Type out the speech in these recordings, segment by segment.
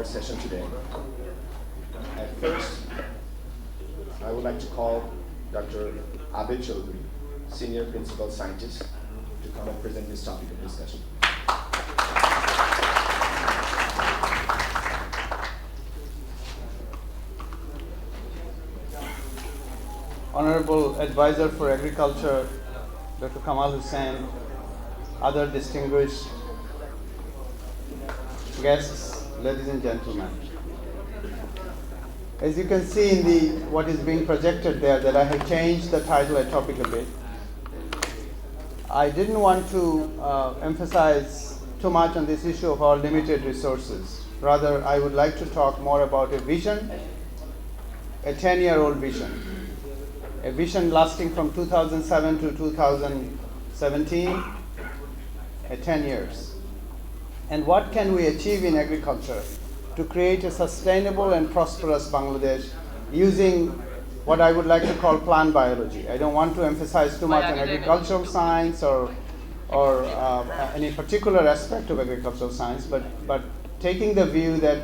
session today. At first, I would like to call Dr. E Chowdhury, Senior Principal Scientist, to come and present this topic of discussion. Honorable Advisor for Agriculture, Dr. Kamal Hussain, other distinguished guests, ladies and gentlemen. As you can see in what is being projected there, that I have changed the title and topic a bit. I didn't want to emphasize too much on this issue of our limited resources. Rather, I would like to talk more about a vision, a 10-year-old vision. A vision lasting from 2007 to 2017, 10 years. And what can we achieve in agriculture to create a sustainable and prosperous Bangladesh using what I would like to call plant biology. I don't want to emphasize too much on agricultural science or any particular aspect of agricultural science, but taking the view that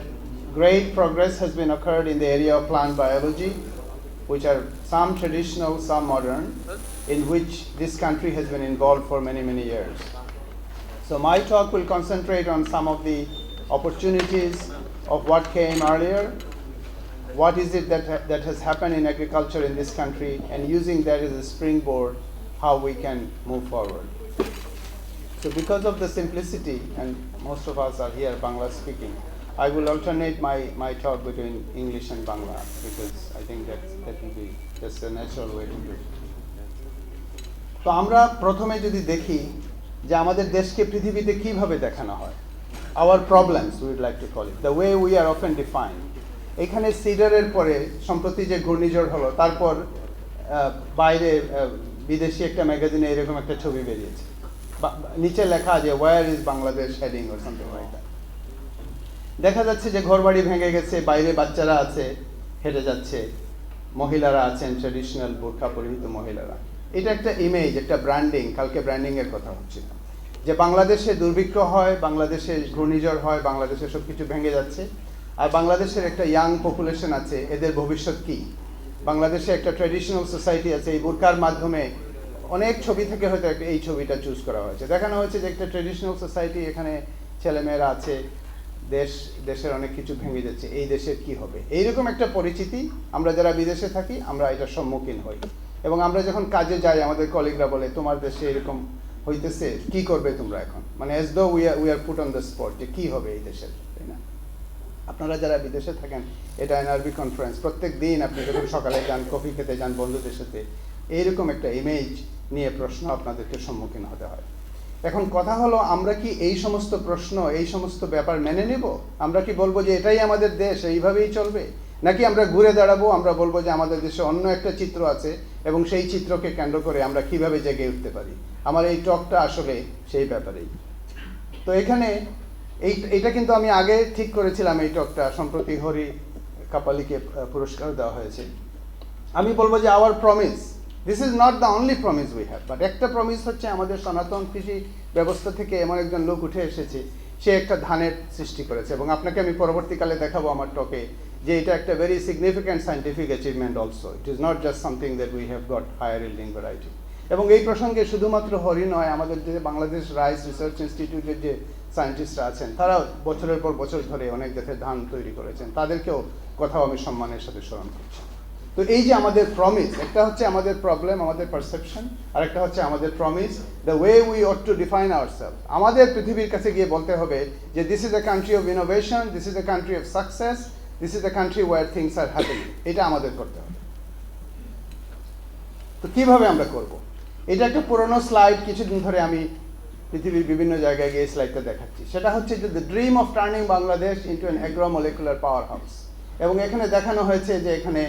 great progress has been occurred in the area of plant biology, which are some traditional, some modern, in which this country has been involved for many, many years. So my talk will concentrate on some of the opportunities of what came earlier, what is it that has happened in agriculture in this country, and using that as a springboard, how we can move forward. So because of the simplicity, and most of us are here Bangla speaking, I will alternate my talk between English and Bangla because I think that will be just a natural way to do it. তো আমরা প্রথমে যদি দেখি যে আমাদের দেশকে পৃথিবীতে কিভাবে দেখানো হয়, our problems we would like to call it, the way we are often defined. এখানে সিডারের পরে সম্প্রতি যে ঘূর্ণিঝড় হলো, তারপর বাইরে বিদেশি একটা ম্যাগাজিনে এরকম একটা ছবি বেরিয়েছে, নিচে লেখা যে where is Bangladesh heading or something like that. দেখা যাচ্ছে যে ঘরবাড়ি ভেঙে গেছে, বাইরে বাচ্চারা আছে, হেঁটে যাচ্ছে, মহিলারা আছেন, ট্র্যাডিশনাল বোরকা পরিহিত মহিলারা। এটা একটা ইমেজ, একটা ব্র্যান্ডিং, কালকে ব্র্যান্ডিং এর কথা হচ্ছিল, যে বাংলাদেশে দুর্ভিক্ষ হয়, বাংলাদেশে ঘূর্ণিঝড় হয়, বাংলাদেশে সব কিছু ভেঙে যাচ্ছে, আর বাংলাদেশের একটা ইয়াং পপুলেশন আছে, এদের ভবিষ্যৎ কি? বাংলাদেশে একটা ট্র্যাডিশনাল সোসাইটি আছে, এই বোরকার মাধ্যমে অনেক ছবি থেকে হয়তো এই ছবিটা চুজ করা হয়েছে, দেখানো হয়েছে যে একটা ট্র্যাডিশনাল সোসাইটি, এখানে ছেলেমেয়েরা আছে, দেশের অনেক কিছু ভেঙে যাচ্ছে, এই দেশের কি হবে? এইরকম একটা পরিচিতি আমরা যারা বিদেশে থাকি আমরা এটার সম্মুখীন হই, এবং আমরা যখন কাজে যাই আমাদের কলিগরা বলে তোমার দেশে এরকম হইতেছে, কি করবে তোমরা এখন? মানে as though we are put on the spot, যে কি হবে এই দেশের, তাই না? আপনারা যারা বিদেশে থাকেন, এটা NRB কনফারেন্স, প্রত্যেক দিন আপনি যখন সকালে যান, কফি খেতে যান বন্ধুদের সাথে, এইরকম একটা ইমেজ নিয়ে প্রশ্ন আপনাদেরকে সম্মুখীন হতে হয়। এখন কথা হলো, আমরা কি এই সমস্ত প্রশ্ন, এই সমস্ত ব্যাপার মেনে নেব? আমরা কি বলবো যে এটাই আমাদের দেশ, এইভাবেই চলবে? নাকি আমরা ঘুরে দাঁড়াবো, আমরা বলবো যে আমাদের দেশে অন্য একটা চিত্র আছে এবং সেই চিত্রকে কেন্দ্র করে আমরা কিভাবে জেগে উঠতে পারি? আমার এই টকটা আসলে সেই ব্যাপারেই। তো এখানে এইটা কিন্তু আমি আগে ঠিক করেছিলাম, এই টকটা সম্প্রতি হরি কাপালিকে পুরস্কার দেওয়া হয়েছে। আমি বলবো যে our promise, this is not the only promise we have, but একটা প্রমিস হচ্ছে আমাদের সনাতন কৃষি ব্যবস্থা থেকে এমন একজন লোক উঠে এসেছে, সে একটা ধানের সৃষ্টি করেছে, এবং আপনাকে আমি পরবর্তীকালে দেখাবো আমার টকে যে এটা একটা very significant scientific achievement also, it is not just something that we have got higher yielding variety. এবং এই প্রসঙ্গে শুধুমাত্র হরি নয়, আমাদের যে বাংলাদেশ রাইস রিসার্চ ইনস্টিটিউটের যে সায়েন্টিস্টরা আছেন, তারা বছরের পর বছর ধরে অনেক জাতের ধান তৈরি করেছেন, তাদেরকেও কথাও আমি সম্মানের সাথে স্মরণ করছি। তো এই যে আমাদের প্রমিস, একটা হচ্ছে আমাদের প্রবলেম, আমাদের পারসেপশন, আর একটা হচ্ছে আমাদের promise, the way we ought to define ourselves. আমাদের পৃথিবীর কাছে গিয়ে বলতে হবে যে this is the country of innovation, this is the country of success, this is the country where things are happening. এটা আমাদের করতে হবে। তো কিভাবে আমরা করব? এটা একটা পুরনো স্লাইড, কিছুদিন ধরে আমি পৃথিবীর বিভিন্ন জায়গায় গিয়ে স্লাইডটা দেখাচ্ছি। সেটা হচ্ছে যে the dream of turning Bangladesh into an agro molecular power house. এবং এখানে দেখানো হয়েছে যে এখানে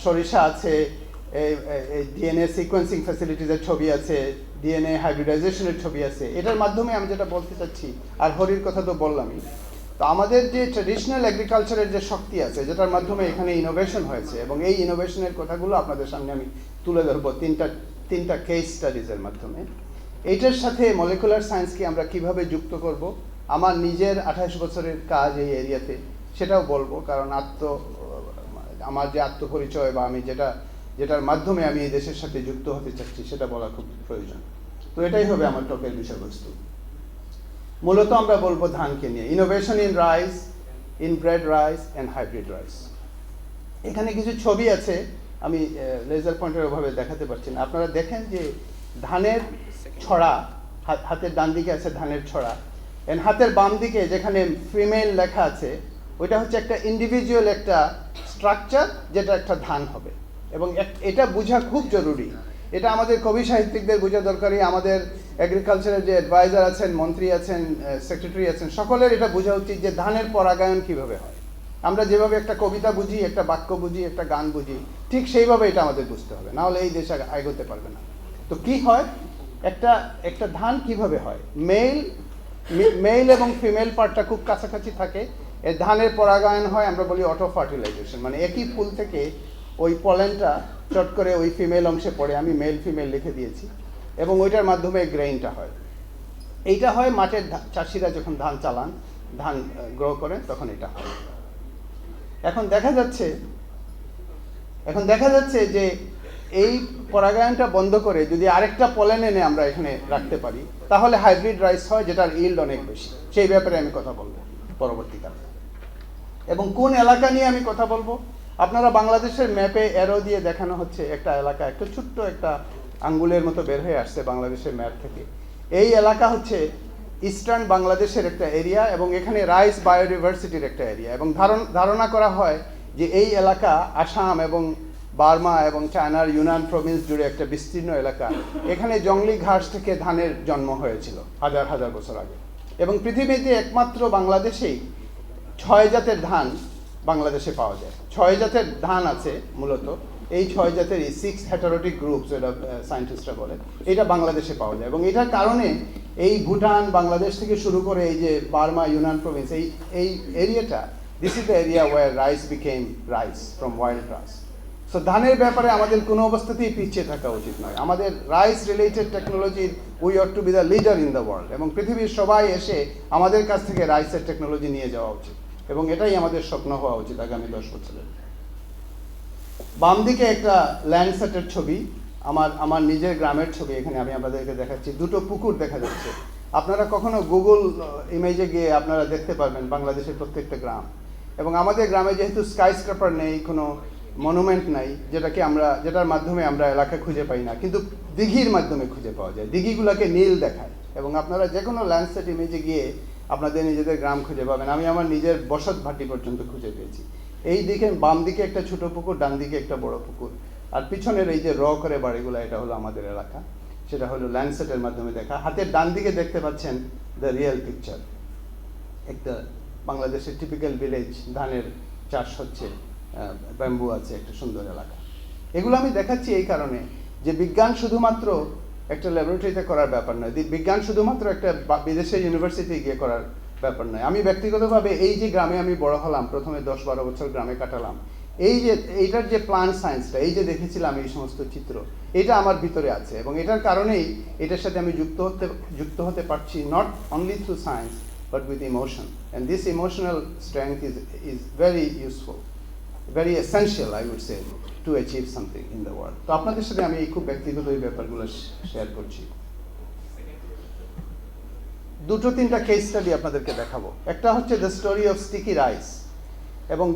সরিষা আছে, ডিএনএ সিকোয়েন্সিং ফ্যাসিলিটিসের ছবি আছে, ডিএনএ হাইব্রিডাইজেশনের ছবি আছে। এটার মাধ্যমে আমি যেটা বলতে চাচ্ছি, আর হরির কথা তো বললামই, তো আমাদের যে ট্র্যাডিশনাল এগ্রিকালচারের যে শক্তি আছে, যেটার মাধ্যমে এখানে ইনোভেশন হয়েছে, এবং এই ইনোভেশনের কথাগুলো আপনাদের সামনে আমি তুলে ধরবো তিনটা কেস স্টাডিজের মাধ্যমে। এইটার সাথে মলিকুলার সায়েন্সকে আমরা কিভাবে যুক্ত করব, আমার নিজের 28 বছরের কাজ এই এরিয়াতে, সেটাও বলবো, কারণ আমার যে আত্মপরিচয় বা আমি যেটার মাধ্যমে আমি এই দেশের সাথে যুক্ত হতে চাচ্ছি সেটা বলা খুব প্রয়োজন। তো এটাই হবে আমার টকের বিষয়বস্তু। মূলত আমরা বলবো ধানকে নিয়ে, innovation in rice, in bread rice and hybrid rice. এখানে কিছু ছবি আছে, আমি লেজার পয়েন্টের অভাবে দেখাতে পারছি না। আপনারা দেখেন যে ধানের ছড়া, হাতের ডান দিকে আছে ধানের ছড়া, এন্ড হাতের বাম দিকে যেখানে ফিমেল লেখা আছে ওইটা হচ্ছে একটা ইন্ডিভিজুয়াল একটা স্ট্রাকচার, যেটা একটা ধান হবে। এবং এটা বোঝা খুব জরুরি, এটা আমাদের কবি সাহিত্যিকদের বোঝা দরকারি, আমাদের এগ্রিকালচারের যে অ্যাডভাইজার আছেন, মন্ত্রী আছেন, সেক্রেটারি আছেন, সকলের এটা বোঝা উচিত যে ধানের পরাগায়ন কিভাবে হয়। আমরা যেভাবে একটা কবিতা বুঝি, একটা বাক্য বুঝি, একটা গান বুঝি, ঠিক সেইভাবে এটা আমাদের বুঝতে হবে, না হলে এই দেশ এগোতে পারবে না। তো কি হয়, একটা ধান কিভাবে হয়, মেল এবং ফিমেল পার্টটা খুব কাছাকাছি থাকে, এই ধানের পরাগায়ন হয়, আমরা বলি অটো ফার্টিলাইজেশন, মানে একই ফুল থেকে ওই পলেনটা চট করে ওই ফিমেল অংশে পড়ে, আমি মেল ফিমেল লিখে দিয়েছি, এবং ওইটার মাধ্যমে গ্রেইনটা হয়। এইটা হয় মাঠের চাষিরা যখন ধান চালান, ধান গ্রো করেন, তখন এটা হয়। এখন দেখা যাচ্ছে যে এই পরাগায়নটা বন্ধ করে যদি আরেকটা পলেন এনে আমরা এখানে রাখতে পারি, তাহলে হাইব্রিড রাইস হয়, যেটার ইল্ড অনেক বেশি। সেই ব্যাপারে আমি কথা বলবো পরবর্তীকালে। এবং কোন এলাকা নিয়ে আমি কথা বলবো, আপনারা বাংলাদেশের ম্যাপে অ্যারো দিয়ে দেখানো হচ্ছে একটা এলাকা, একটা ছোট্ট একটা আঙ্গুলের মতো বের হয়ে আসছে বাংলাদেশের ম্যাপ থেকে। এই এলাকা হচ্ছে ইস্টার্ন বাংলাদেশের একটা এরিয়া, এবং এখানে রাইস বায়োডিভার্সিটির একটা এরিয়া, এবং ধারণা করা হয় যে এই এলাকা আসাম এবং বার্মা এবং চায়নার ইউনান প্রভিন্স জুড়ে একটা বিস্তীর্ণ এলাকা। এখানে জংলি ঘাস থেকে ধানের জন্ম হয়েছিল হাজার হাজার বছর আগে, এবং পৃথিবীতে একমাত্র বাংলাদেশেই 6 জাতের ধান বাংলাদেশে পাওয়া যায়। 6 জাতের ধান আছে মূলত, এই 6 জাতের 6 হেটারোটিক গ্রুপস, এটা সায়েন্টিস্টরা বলে, এটা বাংলাদেশে পাওয়া যায়। এবং এটার কারণে এই ভুটান, বাংলাদেশ থেকে শুরু করে এই যে বার্মা, ইউনান প্রভিন্স, এই এরিয়াটা, this is the area where rice became rice from wild grass. So ধানের ব্যাপারে আমাদের কোনো অবস্থাতেই পিছিয়ে থাকা উচিত নয়। আমাদের রাইস রিলেটেড টেকনোলজির we are to be the leader in the world, এবং পৃথিবীর সবাই এসে আমাদের কাছ থেকে রাইসের টেকনোলজি নিয়ে যাওয়া উচিত, এবং এটাই আমাদের স্বপ্ন হওয়া উচিত আগামী 10 বছরের। বাম দিকে একটা ল্যান্ডসেটের ছবি, আমার নিজের গ্রামের ছবি, এখানে আমি আপনাদেরকে দেখাচ্ছি। দুটো পুকুর দেখা যাচ্ছে। আপনারা কখনো গুগল ইমেজে গিয়ে আপনারা দেখতে পারবেন বাংলাদেশের প্রত্যেকটা গ্রাম। এবং আমাদের গ্রামে যেহেতু স্কাইস্ক্রাপার নেই, কোনো মনুমেন্ট নাই, যেটার মাধ্যমে আমরা এলাকা খুঁজে পাই না, কিন্তু দিঘির মাধ্যমে খুঁজে পাওয়া যায়। দিঘিগুলোকে নীল দেখায়, এবং আপনারা যে কোনো ল্যান্ডসেট ইমেজে গিয়ে আপনাদের নিজেদের গ্রাম খুঁজে পাবেন। আমি আমার নিজের বসত ভাটি পর্যন্ত খুঁজে পেয়েছি। এই দিকে বাম দিকে একটা ছোট পুকুর, ডান দিকে একটা বড় পুকুর, আর পিছনের এই যে করে বাড়িগুলো, এটা হলো আমাদের এলাকা। সেটা হলো ল্যান্ডসেটের মাধ্যমে দেখা। হাতের ডান দিকে দেখতে পাচ্ছেন দ্য রিয়েল পিকচার, একটা বাংলাদেশের টিপিক্যাল ভিলেজ, ধানের চাষ হচ্ছে, ব্যাম্বু আছে, একটা সুন্দর এলাকা। এগুলো আমি দেখাচ্ছি এই কারণে যে বিজ্ঞান শুধুমাত্র একটা ল্যাবরেটরিতে করার ব্যাপার নয়, বিজ্ঞান শুধুমাত্র একটা বিদেশের ইউনিভার্সিটি গিয়ে করার ব্যাপার নয়। আমি ব্যক্তিগতভাবে এই যে গ্রামে আমি বড় হলাম, প্রথমে 10-12 বছর গ্রামে কাটালাম, এইটার যে প্লান্ট সায়েন্সটা, এই যে দেখেছিলাম এই সমস্ত চিত্র, এটা আমার ভিতরে আছে, এবং এটার কারণেই এটার সাথে আমি যুক্ত হতে পারছি, not only through science but with emotion, and this emotional strength is very useful, very essential, I would say, to achieve something in the world. তো আপনাদের সাথে আমি খুব ব্যক্তিগত এই ব্যাপারগুলো শেয়ার করছি। 2-3টা কেস স্টাডি আপনাদেরকে দেখাবো। একটা হচ্ছে the story of sticky rice, এবং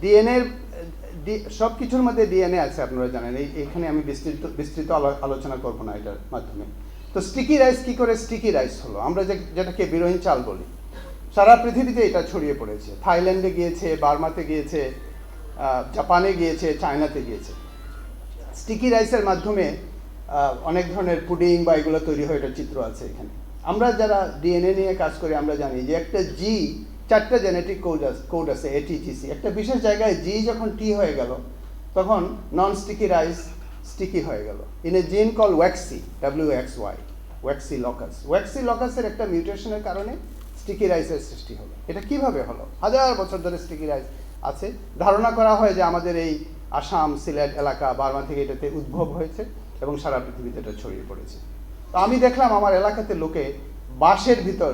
ডিএনএর সব কিছুর মধ্যে ডিএনএ আছে, আপনারা জানেন। এইখানে আমি বিস্তৃত আলোচনা করবো না এটার মাধ্যমে। তো স্টিকি রাইস কি করে স্টিকি রাইস হলো, আমরা যেটাকে বিরোহীন চাল বলি, সারা পৃথিবীতে এটা ছড়িয়ে পড়েছে। থাইল্যান্ডে গিয়েছে, বার্মাতে গিয়েছে, জাপানে গিয়েছে, চায়নাতে গিয়েছে। স্টিকি রাইসের মাধ্যমে অনেক ধরনের পুডিং বা এগুলো তৈরি হয়, এটার চিত্র আছে এখানে। আমরা যারা ডিএনএ নিয়ে কাজ করি, আমরা জানি যে একটা জি, 4টা জেনেটিক কোড আছে, ATGC। একটা বিশেষ জায়গায় জি যখন টি হয়ে গেল, তখন নন স্টিকি রাইস স্টিকি হয়ে গেল। ইন এ জিন কল ওয়াক্সি, WXY, ওয়াক্সি লকাস। ওয়াক্সি লকাসের একটা মিউটেশনের কারণে স্টিকি রাইসের সৃষ্টি হলো। এটা কিভাবে হলো? হাজার বছর ধরে স্টিকি রাইস আছে। ধারণা করা হয় যে আমাদের এই আসাম, সিলেট এলাকা, বার্মা থেকে এটাতে উদ্ভব হয়েছে, এবং সারা পৃথিবীতে এটা ছড়িয়ে পড়েছে। তো আমি দেখলাম আমার এলাকাতে লোকে বাঁশের ভিতর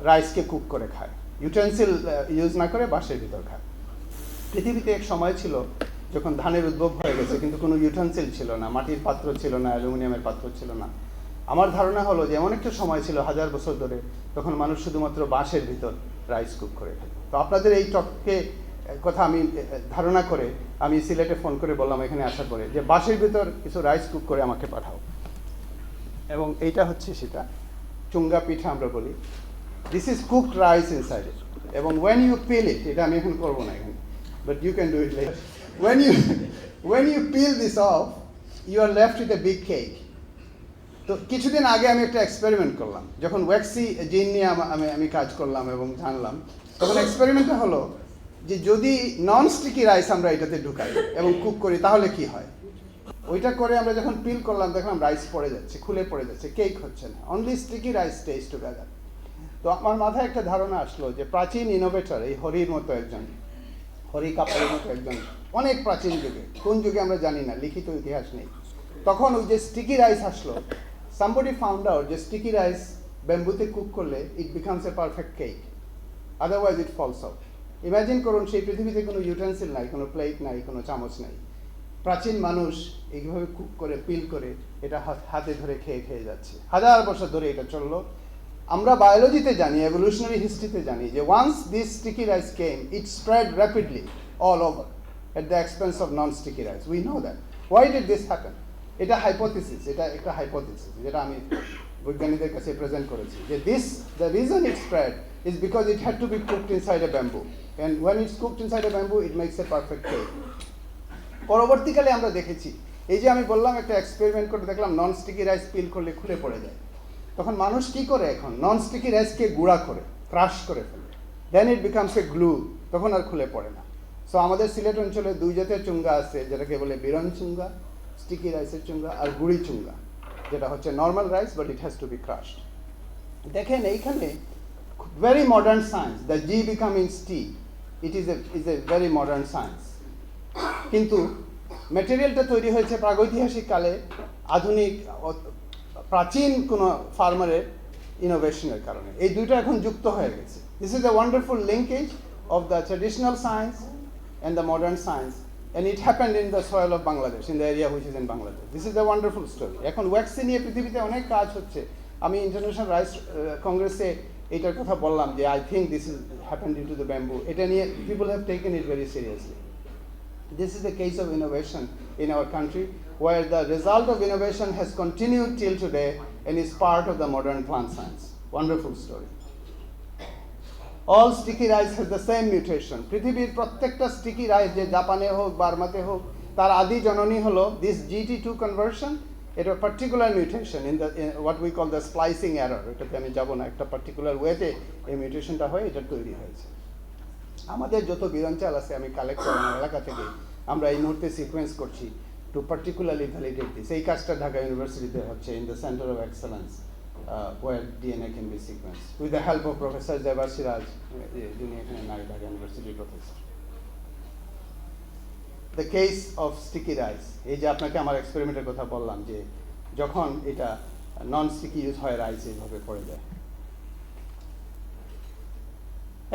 রাইসকে কুক করে খায়, ইউটেন্সিল ইউজ না করে বাঁশের ভিতর খায়। পৃথিবীতে এক সময় ছিল যখন ধানের উদ্ভব হয়ে গেছে, কিন্তু কোনো ইউটেন্সিল ছিল না, মাটির পাত্র ছিল না, অ্যালুমিনিয়ামের পাত্র ছিল না। আমার ধারণা হলো যে এমন একটা সময় ছিল 1000 বছর ধরে, তখন মানুষ শুধুমাত্র বাঁশের ভিতর রাইস কুক করে খেত। তো আপনাদের এই টপিকে কথা আমি ধারণা করে আমি সিলেটে ফোন করে বললাম এখানে আসার পরে যে বাঁশের ভিতর কিছু রাইস কুক করে আমাকে পাঠাও। এবং এইটা হচ্ছে সেটা, চুঙ্গা পিঠা আমরা বলি। This is cooked rice inside ইট, এবং ওয়েন ইউ পিল ইট, এটা আমি এখন করবো না এখানে, but you can do it later. when you peel this off, you are left with a big cake. তো কিছুদিন আগে আমি একটা এক্সপেরিমেন্ট করলাম, যখন ওয়্যাক্সি জিন নিয়ে আমি কাজ করলাম এবং জানলাম, তখন এক্সপেরিমেন্টটা হলো যে যদি নন স্টিকি রাইস আমরা এটাতে ঢুকাই এবং কুক করি তাহলে কি হয়। ওইটা করে আমরা যখন পিল করলাম দেখলাম রাইস পড়ে যাচ্ছে, খুলে পড়ে যাচ্ছে, কেক হচ্ছে না, only sticky rice test together. তো আমার মাথায় একটা ধারণা আসলো যে প্রাচীন ইনোভেটর, এই হরির মতো একজন, হরি কাপালের মতো একজন, অনেক প্রাচীন যুগে, কোন যুগে আমরা জানি না, লিখিত ইতিহাস নেই, তখন ওই যে স্টিকি রাইস আসলো, somebody found out যে স্টিকি রাইস ব্যাম্বুতে কুক করলে it becomes a perfect cake, otherwise it falls out. Imagine করুন সেই পৃথিবীতে কোনো ইউটেন্সিল নাই, কোনো প্লেট নাই, কোনো চামচ নাই, প্রাচীন মানুষ এইভাবে কুক করে পিল করে এটা হাতে ধরে খেয়ে যাচ্ছে, 1000 বছর ধরে এটা চললো। আমরা বায়োলজিতে জানি, এভলিউশনারি হিস্ট্রিতে জানি যে once this sticky rice came, it spread rapidly all over at the expense of non sticky rice. We know that. Why did this happen? এটা হাইপোথিসিস, এটা একটা হাইপোথিসিস যেটা আমি বৈজ্ঞানিকদের কাছে প্রেজেন্ট করেছি, যে the reason it spread is because it had to be cooked inside a bamboo, and when it's cooked inside a bamboo it makes a perfect cake. পরবর্তীকালে আমরা দেখেছি, এই যে আমি বললাম একটা এক্সপেরিমেন্ট করে দেখলাম নন স্টিকি রাইস পিল করলে খুলে পড়ে যায়, তখন মানুষ কি করে এখন নন স্টিকি রাইসকে গুঁড়া করে ক্রাশ করে ফেলে, দেন ইট বিকামস এ গ্লু, তখন আর খুলে পড়ে না। সো আমাদের সিলেট অঞ্চলে 2 জাতের চুঙ্গা আছে, যেটাকে বলে বিরন চুঙ্গা, স্টিকি রাইসের চুঙ্গা, আর গুড়ি চুঙ্গা, যেটা হচ্ছে normal rice but it has to be crushed. দেখেন এইখানে very modern science, the G becoming T, it is a very modern science. কিন্তু ম্যাটেরিয়ালটা তৈরি হয়েছে প্রাগৈতিহাসিক কালে, আধুনিক প্রাচীন কোনো ফার্মারের ইনোভেশনের কারণে। এই দুইটা এখন যুক্ত হয়ে গেছে। This is a wonderful linkage of the traditional science and the modern science, and it happened in the soil of Bangladesh, in the area which is in Bangladesh. This is a wonderful story. এখন ওয়্যাক্সি নিয়ে পৃথিবীতে অনেক কাজ হচ্ছে। আমি international rice কংগ্রেসে এটার কথা বললাম যে I think this is happen due to the bamboo. এটা নিয়ে people have taken it very seriously. This is the case of innovation in our country, where the result of innovation has continued till today and is part of the modern plant science. Wonderful story. All sticky rice has the same mutation. পৃথিবীর প্রত্যেকটা sticky rice, যে জাপানে হোক বার্মাতে হোক, তার আদি জননী হলো দিস GT2 conversion. এটা particular mutation in what we call the splicing error. এটাতে আমি যাব না, একটা পার্টিকুলার ওয়েতে এই মিউটেশনটা হয়ে এটা তৈরি হয়েছে। আমাদের যত বিরন চাল আছে আমি কালেক্ট করি আমার এলাকা থেকে, আমরা এই মুহূর্তে সিকোয়েন্স করছি টু পার্টিকুলারলি ভ্যালিডেট দিস। এই কাজটা ঢাকা ইউনিভার্সিটিতে হচ্ছে, in the centre of excellence where DNA can be sequenced with the help of Professor Jabar Siraj, যিনি এখানে ঢাকা ইউনিভার্সিটির professor. The case of sticky rice, এই যে আপনাকে আমার এক্সপেরিমেন্টের কথা বললাম যে যখন এটা নন স্টিকি ইউজ হয় রাইস এইভাবে পড়ে যায়।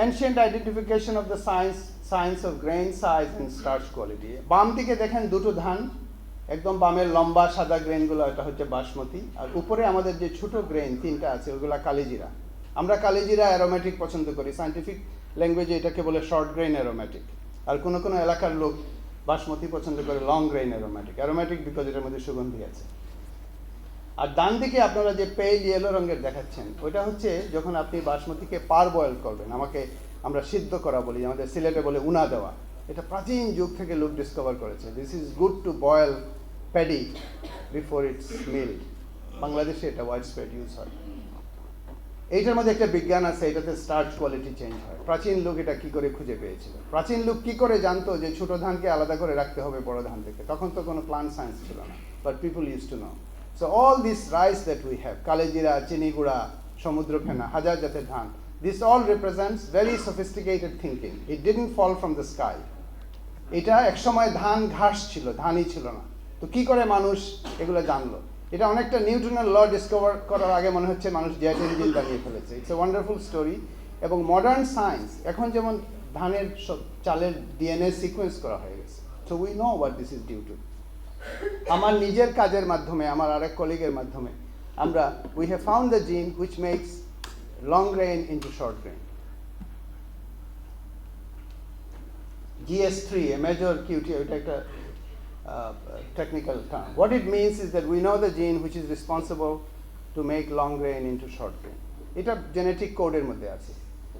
Ancient identification of the science of grain size and starch quality. বাম দিকে দেখেন দুটো ধান, একদম বামের লম্বা সাদা গ্রেনগুলো, এটা হচ্ছে বাসমতি, আর উপরে আমাদের যে ছোট গ্রেন 3টা আছে ওগুলো কালিজিরা। আমরা কালিজিরা অ্যারোমেটিক পছন্দ করি, সায়েন্টিফিক ল্যাঙ্গুয়েজে এটাকে বলে শর্ট গ্রেন অ্যারোমেটিক। আর কোনো কোনো এলাকার লোক বাসমতি পছন্দ করে long grain aromatic. Aromatic because এটার মধ্যে সুগন্ধি আছে। আর ডান দিকে আপনারা যে পেল ইয়েলো রঙের দেখাচ্ছেন, ওইটা হচ্ছে যখন আপনি বাসমতিকে পার বয়েল করবেন, আমরা সিদ্ধ করা বলি, আমাদের সিলেটে বলে উনা দেওয়া। এটা প্রাচীন যুগ থেকে লোক ডিসকভার করেছে। This is good to boil paddy before it's milled. বাংলাদেশে এটা ওয়াইড স্প্রেড ইউজ হয়। এইটার মধ্যে একটা বিজ্ঞান আছে, এটাতে স্টার্চ কোয়ালিটি চেঞ্জ হয়। প্রাচীন লোক এটা কি করে খুঁজে পেয়েছিল? প্রাচীন লোক কি করে জানতো যে ছোট ধানকে আলাদা করে রাখতে হবে বড় ধান থেকে? তখন তো কোনো প্লান্ট সায়েন্স ছিল না, but people use to know. So all this rice that we have, Kalijira, Chinigura, Samudrafena, হাজার জাতের ধান, this all represents very sophisticated thinking. It didn't fall from the sky. এটা একসময় ধান ঘাস ছিল, ধানই ছিল না। তো কি করে মানুষ এগুলো জানলো? এটা অনেকটা নিউটনের ল ডিসকভার করার আগে মনে হচ্ছে মানুষ জেট ইঞ্জিন বানিয়ে ফেলেছে। It's a wonderful story. এবং মডার্ন সায়েন্স এখন যেমন ধানের চালের ডিএনএ সিকোয়েন্স করা হয়ে গেছে, so we know what this is due to. আমার নিজের কাজের মাধ্যমে, আমার আরেক কলিগের মাধ্যমে আমরা we have found the gene which makes long grain into short grain. GS3, a major QT, এটা একটা technical term. What it means is that we know the gene which is responsible to make long grain into short grain. এটা genetic কোডের মধ্যে আছে।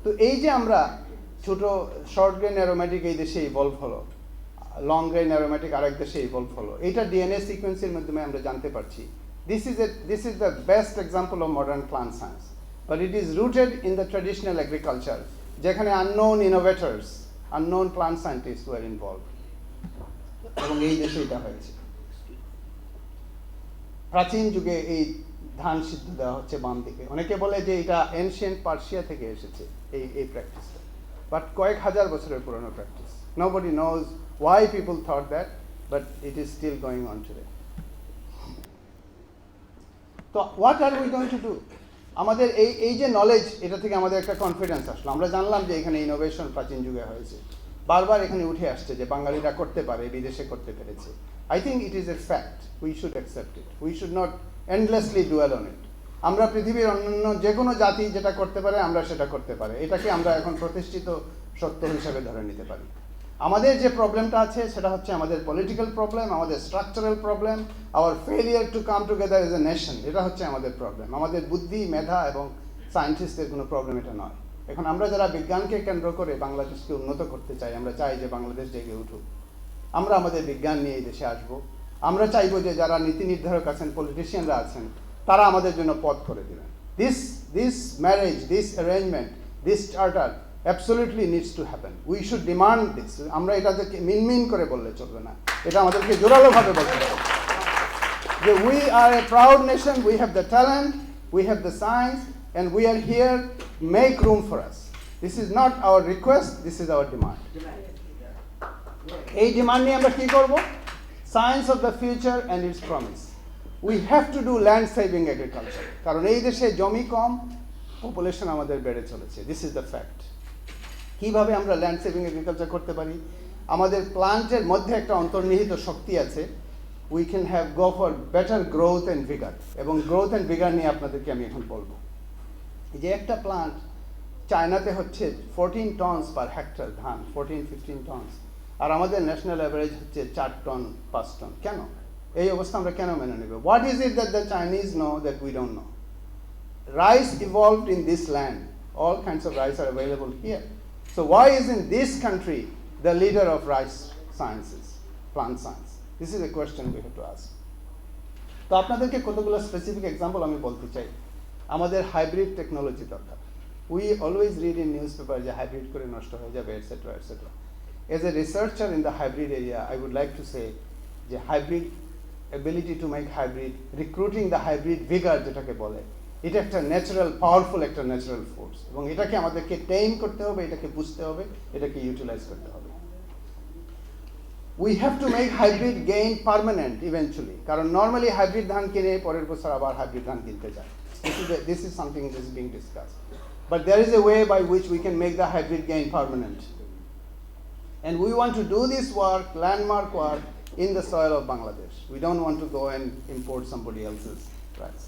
তো এই যে আমরা ছোট শর্ট গ্রেন অ্যারোমেটিক এই দেশে ইভলভ হলো, লং গ্রেন অ্যারোমেটিক আরেক দেশে ইভলভ হলো, এটা ডিএনএ সিকোয়েন্সের মাধ্যমে আমরা জানতে পারছি। This is the best example of modern plant science, but it is rooted in the traditional agriculture, যেখানে unknown innovators, unknown plant scientists were involved. এবং এই দেশে এটা হয়েছে। প্রাচীন যুগে এই ধান সিদ্ধ দেওয়া হচ্ছে বাম দিকে। অনেকে বলে যে এটা এনশিয়েন্ট পার্সিয়া থেকে এসেছে এই প্র্যাকটিসটা, বাট কয়েক হাজার বছরের পুরনো practice. Nobody knows why people thought that, but it is still going on today. তো what are we going to do? আমাদের এই যে নলেজ, এটা থেকে আমাদের একটা কনফিডেন্স আসলো। আমরা জানলাম যে এখানে ইনোভেশন প্রাচীন যুগে হয়েছে, বারবার এখানে উঠে আসছে যে বাঙালিরা করতে পারে, বিদেশে করতে পেরেছে। I think it is A fact, we should accept it, we should not endlessly dual on it. আমরা পৃথিবীর অন্যান্য যে কোনো জাতি যেটা করতে পারে আমরা সেটা করতে পারি, এটাকে আমরা এখন প্রতিষ্ঠিত সত্য হিসাবে ধরে নিতে পারি। আমাদের যে প্রবলেমটা আছে সেটা হচ্ছে আমাদের পলিটিক্যাল প্রবলেম, আমাদের structural problem, our failure to come together as a nation, এটা হচ্ছে আমাদের প্রবলেম। আমাদের বুদ্ধি, মেধা এবং সায়েন্টিস্টদের কোনো প্রবলেম এটা নয়। এখন আমরা যারা বিজ্ঞানকে কেন্দ্র করে বাংলাদেশকে উন্নত করতে চাই, আমরা চাই যে বাংলাদেশ জেগে উঠুক, আমরা আমাদের বিজ্ঞান নিয়ে এই দেশে আসবো। আমরা চাইবো যে যারা নীতি নির্ধারক আছেন, পলিটিশিয়ানরা আছেন, তারা আমাদের জন্য পথ করে দেবেন। This marriage, this arrangement, this charter absolutely needs to happen. We should demand this. আমরা এটাকে মিনমিন করে বললে চলবে না, এটা আমাদেরকে জোরালোভাবে বলতে হবে যে we are a proud nation, we have the talent, we have the science, and we are here, make room for us. This is not our request, this is our demand. এই ডিমান্ড নিয়ে আমরা কি করব? Science of the future and it's promise. We have to do land saving agriculture, কারণ এই দেশে জমি কম, population আমাদের বেড়ে চলেছে। This is the fact. কীভাবে আমরা ল্যান্ড সেভিং এগ্রিকালচার করতে পারি? আমাদের প্লান্টের মধ্যে একটা অন্তর্নিহিত শক্তি আছে। We can have go for better growth and vigour, এবং গ্রোথ অ্যান্ড ভিগার নিয়ে আপনাদেরকে আমি এখন বলবো। যে একটা প্লান্ট চায়নাতে হচ্ছে 14 টনস পার হেক্টর ধান, 14-15 টনস, আর আমাদের ন্যাশনাল অ্যাভারেজ হচ্ছে 4 টন 5 টন। কেন এই অবস্থা আমরা কেন মেনে নেব? What is it that the Chinese know that we don't know? Rice evolved in this land, all kinds of rice are available here. So why isn't this country the leader of rice sciences, plant science? This is a question we have to ask. তো আপনাদেরকে কতগুলো specific example আমি বলতে চাই। আমাদের hybrid technology দরকার। We always read in news paper যে hybrid করে নষ্ট হয়ে যাবে, etcetera etcetera. As a researcher in the hybrid area, I would like to say যে hybrid ability to make hybrid, recruiting the hybrid vigour যেটাকে বলে, এটা একটা ন্যাচারাল, পাওয়ারফুল একটা ন্যাচারাল ফোর্স, এবং এটাকে আমাদেরকে টেইম করতে হবে, এটাকে বুঝতে হবে, এটাকে ইউটিলাইজ করতে হবে। We have to make hybrid gain permanent eventually, কারণ নর্মালি হাইব্রিড ধান কিনে পরের বছর আবার হাইব্রিড ধান কিনতে যায়। This is something that is being discussed. But there is a way by which we can make the hybrid gain permanent. And we want to do this work, landmark work, in the soil of Bangladesh. We don't want to go and import somebody else's rice.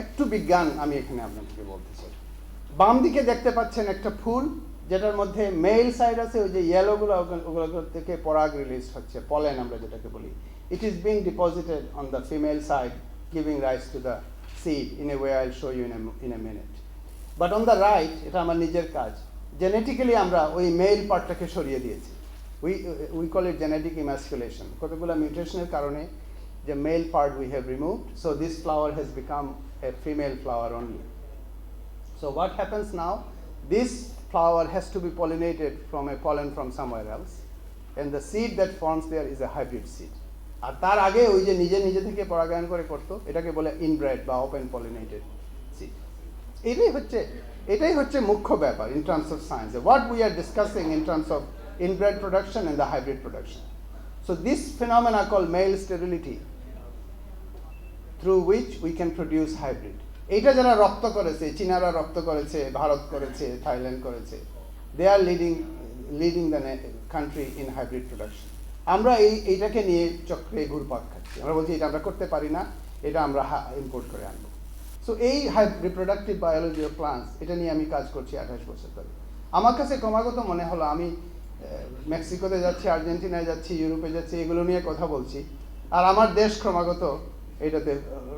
একটু বিজ্ঞান আমি এখানে আপনাদেরকে বলতে চাই। বাম দিকে দেখতে পাচ্ছেন একটা ফুল, যেটার মধ্যে মেল সাইড আছে, ওই যে ইয়েলোগুলো, ওগুলো থেকে পরাগ রিলিজ হচ্ছে, পলেন আমরা যেটাকে বলি। It is being deposited on the female side, giving rise to the seed in a way I'll show you in a minute. But on the right, এটা আমার নিজের কাজ। জেনেটিক্যালি আমরা ওই মেল পার্টটাকে সরিয়ে দিয়েছি। We call it genetic emasculation. কতগুলো মিউটেশনের কারণে the male part we have removed, so this flower has become a female flower only. So what happens now? This flower has to be pollinated from a pollen from somewhere else, and the seed that forms there is a hybrid seed. আর তার আগে ওই যে নিজে থেকে পরাগায়ন করে করতো, এটাকে বলে ইনব্রেড বা ওপেন পলিনেটেড সিড। এটাই হচ্ছে মুখ্য ব্যাপার in terms of science, what we are discussing in terms of inbred production and the hybrid production. So this phenomena called male sterility, through which we can produce hybrid. এটা যারা রপ্ত করেছে, চীনারা রপ্ত করেছে, ভারত করেছে, থাইল্যান্ড করেছে, they are leading the country in hybrid production. আমরা এইটাকে নিয়ে চক্রে ঘুরপাক খাচ্ছি, আমরা বলছি এটা আমরা করতে পারি না, এটা আমরা ইম্পোর্ট করে আনবো। সো এই রিপ্রোডাক্টিভ বায়োলজি অফ প্লান্টস, এটা নিয়ে আমি কাজ করছি 28 বছর ধরে। আমার কাছে ক্রমাগত মনে হলো আমি মেক্সিকোতে যাচ্ছি, আর্জেন্টিনায় যাচ্ছি, ইউরোপে যাচ্ছি, এগুলো নিয়ে কথা বলছি, আর আমার দেশ ক্রমাগত এটাতে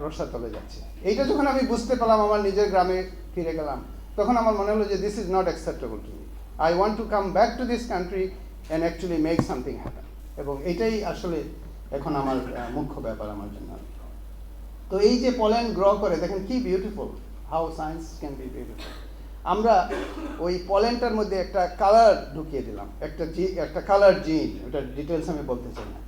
রসাতলে যাচ্ছে। এইটা যখন আমি বুঝতে পারলাম, আমার নিজের গ্রামে ফিরে গেলাম, তখন আমার মনে হলো যে this is not acceptable to me. I want to come back to this country and actually make something happen. এবং এটাই আসলে এখন আমার মুখ্য ব্যাপার আমার জন্য। তো এই যে পলেন গ্র করে, দেখেন কি beautiful, how science can be beautiful. আমরা ওই পলেনটার মধ্যে একটা কালার ঢুকিয়ে দিলাম, একটা কালার জিন, ওটার ডিটেলস আমি বলতে চাই না।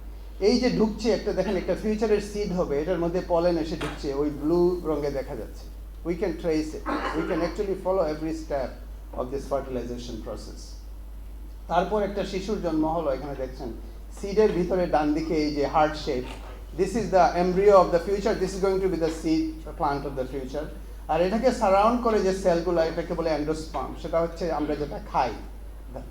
এই যে ঢুকছে একটা, দেখেন একটা ফিউচারের সিড হবে, এটার মধ্যে পলেন এসে ঢুকছে, ওই ব্লু রঙে দেখা যাচ্ছে। We can trace it, we can actually follow every step of this fertilization process. তারপর একটা শিশুর জন্ম হলো, এখানে দেখছেন সিডের ভিতরে ডান দিকে এই যে heart shape, this is the embryo of the future, this is going to be the seed plant of the future. আর এটাকে সারাউন্ড করে যে সেলগুলো, এটাকে বলে এন্ডোস্পার্ম, সেটা হচ্ছে আমরা যেটা খাই,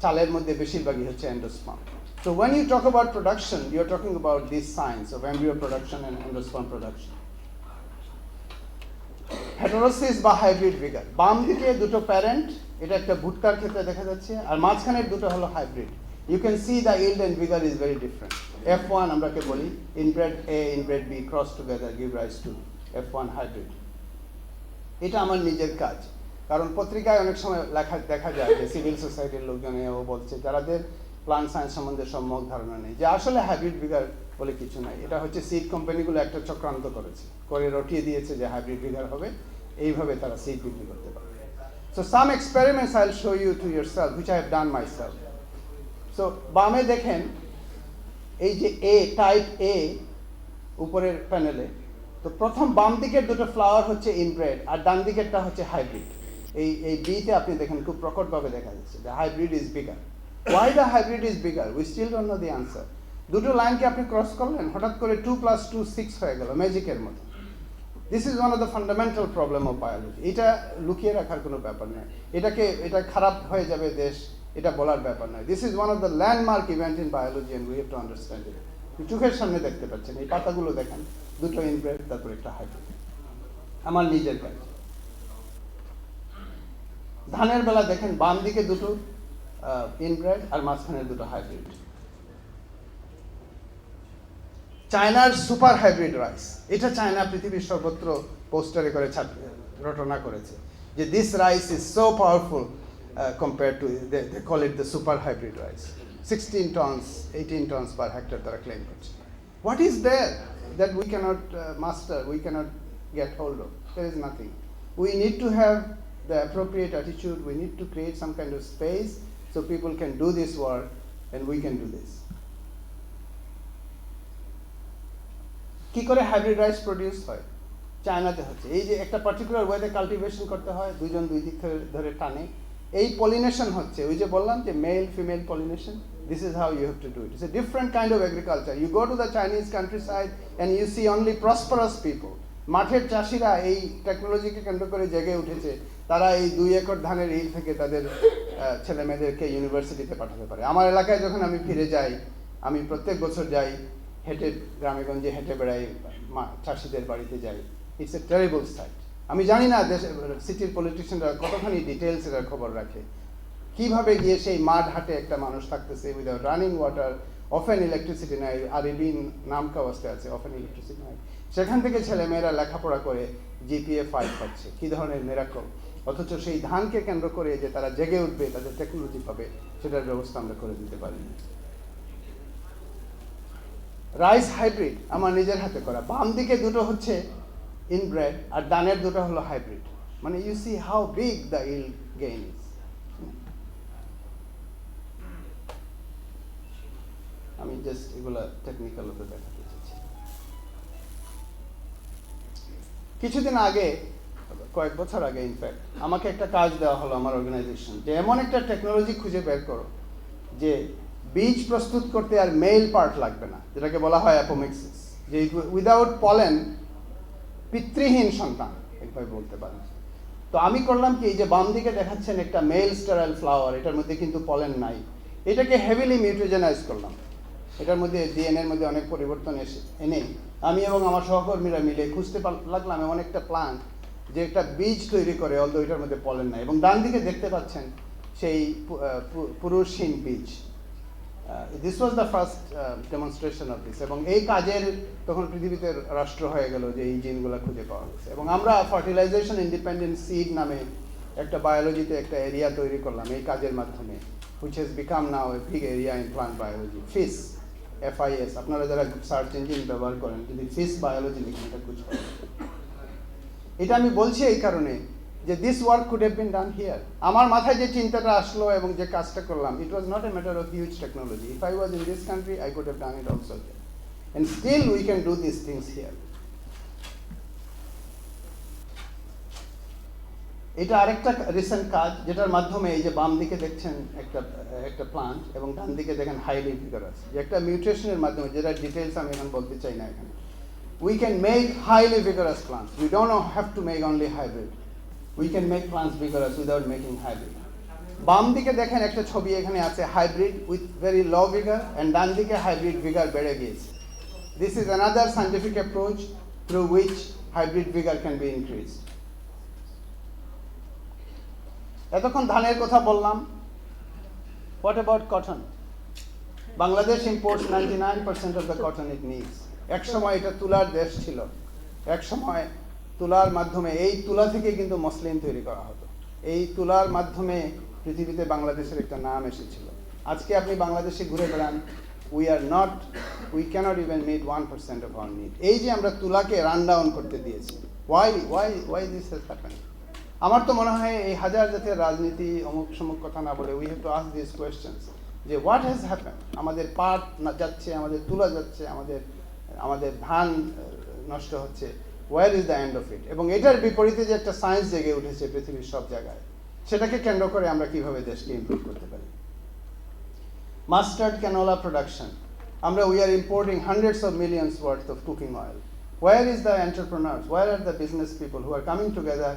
চালের মধ্যে বেশিরভাগই হচ্ছে endosperm. So when you talk about production, you are talking about this science of embryo production and endosperm production. Heterosis বা হাইব্রিড ভিগার, বাম দিকে দুটো প্যারেন্ট, এটা একটা ভুট্টার ক্ষেত্রে দেখা যাচ্ছে, আর মাঝখানের দুটো হলো hybrid. You can see the yield and vigor is very different. F1 আমরাকে বলি, inbred A, inbred B cross together give rise to F1 hybrid. এটা আমার নিজের কাজ, কারণ পত্রিকায় অনেক সময় দেখা যায় যে সিভিল সোসাইটির লোকজনেও বলছে, যারাদের প্লান্ট সায়েন্স সম্বন্ধে সম্যক ধারণা নেই, যে আসলে হাইব্রিড ভিগার বলে কিছু নাই, এটা হচ্ছে সিড কোম্পানিগুলো একটা চক্রান্ত করেছে, করে রটিয়ে দিয়েছে যে হাইব্রিড ভিগার হবে, এইভাবে তারা সিড বিক্রি করতে পারে। So some experiments I will show you to yourself, which I have done myself. So বামে দেখেন এই যে এ, টাইপ এ উপরের প্যানেলে, তো প্রথম বাম দিকের দুটো ফ্লাওয়ার হচ্ছে ইনব্রেড, আর ডান দিকেরটা হচ্ছে হাইব্রিড। এই বিতে আপনি দেখেন খুব প্রকটভাবে দেখা যাচ্ছে যে hybrid is bigger. Why the hybrid is bigger? We still don't know the answer. দুটো লাইনকে আপনি ক্রস করলেন, হঠাৎ করে 2 + 2 6 হয়ে গেল, ম্যাজিকের মতো। This is one of the fundamental problem of biology. এটা লুকিয়ে রাখার কোনো ব্যাপার নয়, এটা খারাপ হয়ে যাবে দেশ, এটা বলার ব্যাপার নয়। This is one of the landmark event in biology and we have to understand it. চোখের সামনে দেখতে পাচ্ছেন, এই পাতাগুলো দেখেন, দুটো ইনব্রেড, তারপর একটা হাইব্রিড। আমার নিজের কাজ। ধানের বেলা দেখেন বাম দিকে দুটো ইনব্রেড আর মাঝখানের দুটো হাইব্রিড। চায়নার সুপার হাইব্রিড রাইস, এটা চায়না পৃথিবীর সর্বত্র পোস্টারে করে রটনা করেছে যে this rice is so powerful compare to, they call it the super hybrid rice. 16 tons, 18 tons per hectare তারা ক্লেম করছে। What is there that we cannot master, we cannot get hold of? There is nothing. We need to have the appropriate attitude, we need to create some kind of space so people can do this work and we can do this. কি করে hybrid rice produce হয়? চায়নাতে হচ্ছে। এই যে একটা particular ওয়েতে cultivation করতে হয়, দুইজন দুই দিক ধরে টানে, এই পলিনেশন হচ্ছে, ওই যে বললাম যে male female pollination, this is how you have to do it. It's a different kind of agriculture. You go to the Chinese countryside and you see only prosperous people. মাঠের চাষিরা এই টেকনোলজিকে কেন্দ্র করে জেগে উঠেছে, তারা এই 2 একর ধানের ইল থেকে তাদের ছেলে মেয়েদেরকে ইউনিভার্সিটিতে পাঠাতে পারে। আমার এলাকায় যখন আমি ফিরে যাই, আমি প্রত্যেক বছর যাই, হেঁটে গ্রামে গঞ্জে হেঁটে বেড়াই, চাষিদের বাড়িতে যাই। It's a terrible sight. আমি জানি না সিটির পলিটিশিয়ানরা কতখানি ডিটেলস এর খবর রাখে, কিভাবে গিয়ে সেই মাঠ হাটে একটা মানুষ থাকতেছে without running water, often electricity নাই, আরবি নাম কা অবস্থায় আছে, অফেন ইলেকট্রিসিটি নাই, সেখান থেকে ছেলেমেয়েরা লেখাপড়া করে জিপিএ 5 পাচ্ছে। কী ধরনের মিরাকল! অথচ সেই ধানকে কেন্দ্র করে যে তারা জেগে উঠবে, তাদের টেকনোলজি পাবে, সেটার ব্যবস্থা আমরা করে দিতে পারি। রাইস হাইব্রিড আমার নিজের হাতে করা। বাম দিকে দুটো হচ্ছে ইনব্রেড আর ডানের দুটো হলো হাইব্রিড। মানে you see how big the yield gain is. আমি জাস্ট এগুলা টেকনিক্যাল ওতে দেখাতে চাইছি। কিছুদিন আগে, কয়েক বছর আগে ইনফ্যাক্ট, আমাকে একটা কাজ দেওয়া হলো আমার অর্গানাইজেশন, যে এমন একটা টেকনোলজি খুঁজে বের করো যে বীজ প্রস্তুত করতে আর মেল পার্ট লাগবে না, যেটাকে বলা হয় অ্যাপোমিক্সিস, যে উইদাউট পলেন পিতৃহীন সন্তান একভাবে বলতে পারেন। তো আমি করলাম কি, এই যে বাম দিকে দেখাচ্ছেন একটা মেল স্টেরাইল ফ্লাওয়ার, এটার মধ্যে কিন্তু পলেন নাই, এটাকে হেভিলি মিউটেজেনাইজ করলাম। এটার মধ্যে ডিএনএর মধ্যে অনেক পরিবর্তন এনে আমি এবং আমার সহকর্মীরা মিলে খুঁজতে লাগলাম এমন একটা প্লান্ট যে একটা বীজ তৈরি করে, অলদো এটার মধ্যে পলেন নাই। এবং ডান দিকে দেখতে পাচ্ছেন সেই পুরুষহীন বীজ। This was the first demonstration of this. এবং এই কাজের তখন পৃথিবীতে রাষ্ট্র হয়ে গেল যে এই জিনগুলো খুঁজে পাওয়া গেছে। এবং আমরা ফার্টিলাইজেশন ইন্ডিপেন্ডেন্ট সিড নামে একটা বায়োলজিতে একটা এরিয়া তৈরি করলাম এই কাজের মাধ্যমে, which has become now a big area in plant biology. FIS, FIS, আপনারা যারা সার্চ ইঞ্জিন ব্যবহার করেন, যদি FIS বায়োলজি লিখেন এটা খুঁজে পাবেন। এটা আমি বলছি এই কারণে যে this work could have been done here. আমার মাথায় যে চিন্তাটা আসলো এবং যে কাজটা করলাম, it was not a matter of huge technology. If I was in this country I could have done it also here, and still we can do this things here. এটা আরেকটা রিসেন্ট কাজ, যেটার মাধ্যমে এই যে বাম দিকে দেখছেন একটা প্লান্ট এবং ডান দিকে দেখেন হাইলি ভিগারাস, যে একটা মিউটেশনের মাধ্যমে, যেটা ডিটেলস আমি এখন বলতে চাই না এখানে, we can make highly vigorous plants. We don't have to make only hybrid. We can make plants vigorous without making hybrid. বাম দিকে দেখেন একটা ছবি এখানে আছে hybrid with very low vigour, and ডান দিকে হাইব্রিড ভিগার বেড়ে গিয়েছে। This is another scientific approach through which hybrid vigor can be increased. এতক্ষণ ধানের কথা বললাম। What about cotton? Bangladesh imports 99% of the cotton it needs. এক সময় এটা তুলার দেশ ছিল, এক সময় তুলার মাধ্যমে, এই তুলা থেকে কিন্তু মসলিন তৈরি করা হতো, এই তুলার মাধ্যমে পৃথিবীতে বাংলাদেশের একটা নাম এসেছিল। আজকে আপনি বাংলাদেশে ঘুরে বেড়ান, we cannot even meet 1% of our need. এই যে আমরা তুলাকে রান ডাউন করতে দিয়েছি, why this has happened? আমার তো মনে হয় এই হাজার জাতের রাজনীতি অমুক সমুক কথা না বলে, we have to ask these questions, যে what has happened? আমাদের পাট যাচ্ছে, আমাদের তুলা যাচ্ছে, আমাদের ধান নষ্ট হচ্ছে, where is the end of it? এবং এটার বিপরীতে যে একটা সায়েন্স জেগে উঠেছে পৃথিবীর সব জায়গায়, সেটাকে কেন্দ্র করে আমরা কিভাবে দেশকে ইমপ্রুভ করতে পারি। Mustard canola production, we are importing hundreds of millions worth of cooking oil. Where is the entrepreneurs? Where are the business people who are coming together,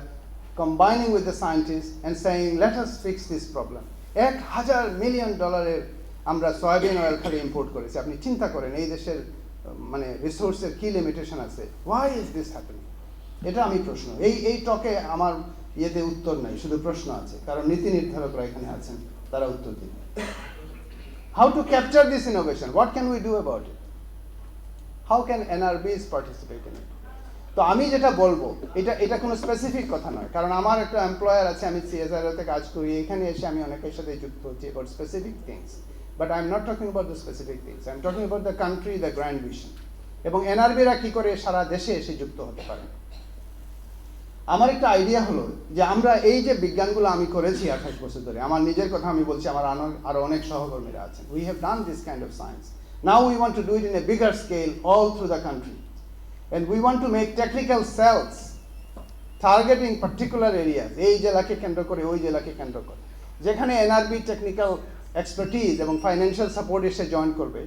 combining with the scientists and saying, let us fix this problem? $1,000 million আমরা soybean oil খালি import করেছি। আপনি চিন্তা করেন এই দেশের মানে রিসোর্সের কি লিমিটেশন আছে। Why is this happening? এটা আমি প্রশ্ন, এই টকে আমার ইয়েতে উত্তর নাই, শুধু প্রশ্ন আছে, কারণ নীতি নির্ধারকরা এখানে আছেন, তারা উত্তর দিন। How to capture this innovation? What can we do about it? How can NRBs participate in it? তো আমি যেটা বলবো, এটা কোনো স্পেসিফিক কথা নয়, কারণ আমার একটা এমপ্লয়ার আছে, আমি CSIRO-তে কাজ করি, এখানে এসে আমি অনেকের সাথে যুক্ত হচ্ছি about specific things. But I'm not talking about the specific things. I'm talking about the country, the grand vision. এবং NRB-রা কি করে সারা দেশে এসে যুক্ত হতে পারে। আমার একটা আইডিয়া হলো যে আমরা এই যে বিজ্ঞানগুলো আমি করেছি 28 বছর ধরে, আমার নিজের কথা আমি বলছি, আমার আরো অনেক সহকর্মীরা আছেন, we have done this kind of science. Now we want to do it in a bigger scale all through the country. And we want to make technical cells targeting particular areas, এই জেলাকে কেন্দ্র করে, ওই জেলাকে কেন্দ্র করে, যেখানে NRB technical expertise এবং ফাইন্যান্সিয়াল সাপোর্ট এসে জয়েন করবে।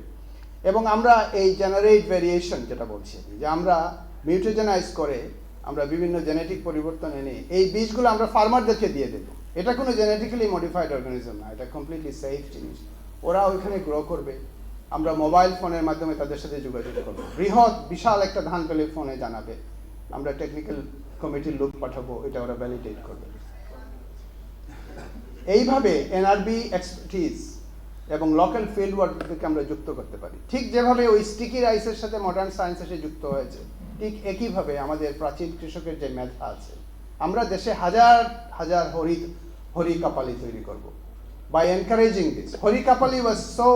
এবং আমরা এই জেনারেট ভেরিয়েশন যেটা বলছি, যে আমরা মিউটেজেনাইজ করে, আমরা বিভিন্ন জেনেটিক পরিবর্তন এনে এই বীজগুলো আমরা ফার্মারদেরকে দিয়ে দেবো। এটা কোনো জেনেটিক্যালি মডিফাইড অর্গানিজম না, এটা কমপ্লিটলি সেফ জিনিস। ওরা ওইখানে গ্রো করবে, আমরা মোবাইল ফোনের মাধ্যমে তাদের সাথে যোগাযোগ করবো। বিশাল একটা ধান পেলে ফোনে জানাবে, আমরা টেকনিক্যাল কমিটির লোক পাঠাবো, এটা ওরা ভ্যালিডেট করবে। এইভাবে NRB এক্সপার্টিজ এবং লোকাল ফিল্ড ওয়ার্ককে আমরা যুক্ত করতে পারি। ঠিক যেভাবে ওই স্টিকি রাইসের সাথে মডার্ন সায়েন্স এসে যুক্ত হয়েছে, ঠিক একইভাবে আমাদের প্রাচীন কৃষকের যে মেধা আছে, আমরা দেশে হাজার হাজার হরি কাপালি তৈরি করব। By encouraging this, Hori Kapali was so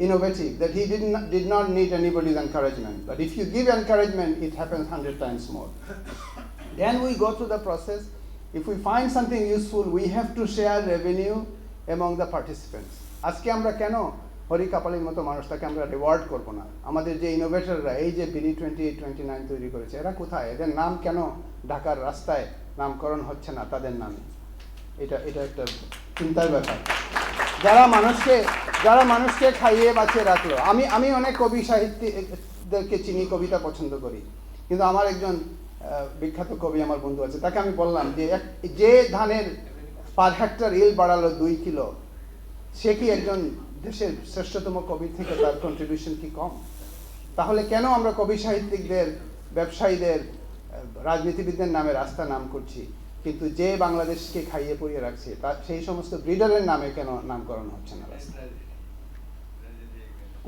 innovative that he did not need anybody's encouragement. But if you give encouragement, it happens 100 times more. Then we go through the process. If we find something useful, we have to share revenue among the participants. আজকে আমরা কেন হরি কাপালির মতো মানুষটাকে আমরা reward করবো না? আমাদের যে ইনোভেটররা এই যে বিডি 2829 তৈরি করেছে, এরা কোথায়? এদের নাম কেন ঢাকার রাস্তায় নামকরণ হচ্ছে না তাদের নামে? এটা একটা চিন্তার ব্যাপার। যারা মানুষকে খাইয়ে বাঁচিয়ে রাখলো। আমি অনেক কবি সাহিত্যিকদেরকে চিনি, কবিতা পছন্দ করি, কিন্তু আমার একজন বিখ্যাত কবি আমার বন্ধু আছে, তাকে আমি বললাম যে ধানের পার হেক্টর ইল বাড়ালো 2 কিলো, সে কি একজন দেশের শ্রেষ্ঠতম কবি থেকে তার কন্ট্রিবিউশন কি কম? তাহলে কেন আমরা কবি সাহিত্যিকদের, ব্যবসায়ীদের, রাজনীতিবিদদের নামে রাস্তা নাম করছি, কিন্তু যে বাংলাদেশকে খাইয়ে পরিয়ে রাখছে তার সেই সমস্ত ব্রিডারের নামে কেন নামকরণ হচ্ছে না রাস্তা?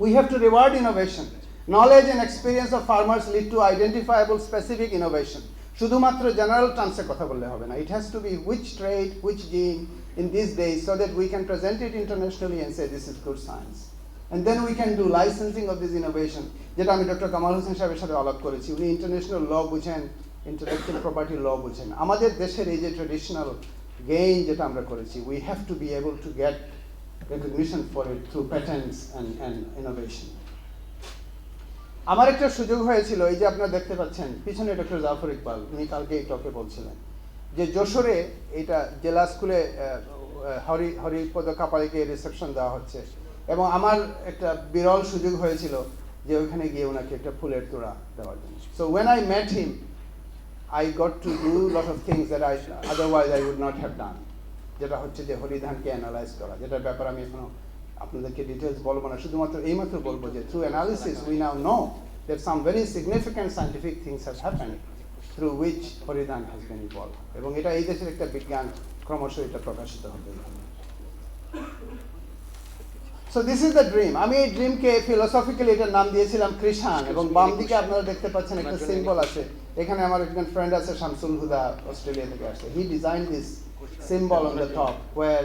We have to reward innovation. Knowledge and experience of farmers lead to identifiable specific innovation. শুধুমাত্র জেনারেল টার্মসে কথা বললে হবে না. It has to be which trait, which gene in these days, so that we can present it internationally and say this is good science. And then we can do licensing of this innovation. যেটা আমি doctor Kamal Hossain সাহেবের সাথে আলাপ করেছি, উনি international law বুঝেন, intellectual property ল বুঝেন। আমাদের দেশের এই যে ট্রেডিশনাল গেইন যেটা আমরা করেছি, we have to be able to get recognition for it through patents and innovation. আমার একটা সুযোগ হয়েছিল, এই যে আপনারা দেখতে পাচ্ছেন পিছনে ডক্টর জাফর ইকবাল, উনি কালকে এই টকে বলছিলেন যে যশোরে এটা জেলা স্কুলে হরিপদ কাপালিকে রিসেপশন দেওয়া হচ্ছে, এবং আমার একটা বিরল সুযোগ হয়েছিল যে ওইখানে গিয়ে ওনাকে একটা ফুলের তোড়া দেওয়ার জন্য। So when I met him, I got to do lot of things that otherwise I would not have done. যেটা হচ্ছে যে হরিধানকে অ্যানালাইজ করা, যেটার ব্যাপারে আমি এখনো আপনাদেরকে ডিটেলস বলবো না, শুধুমাত্র এইমাত্র বলবো যে through analysis we now know that some very significant scientific things have happened through which হরিধান has been evolved, এবং এটা এই দেশের একটা বিজ্ঞান, ক্রমশ এটা প্রকাশিত হবে। So this is the dream. আমি এই ড্রিমকে ফিলোসফিক্যালি এটার নাম দিয়েছিলাম কৃষাণ, এবং বাম দিকে আপনারা দেখতে পাচ্ছেন একটা সিম্বল আছে। এখানে আমার একজন ফ্রেন্ড আছে শামসুল হুদা, অস্ট্রেলিয়া থেকে আসে। He design this symbol on the top, ওয়ার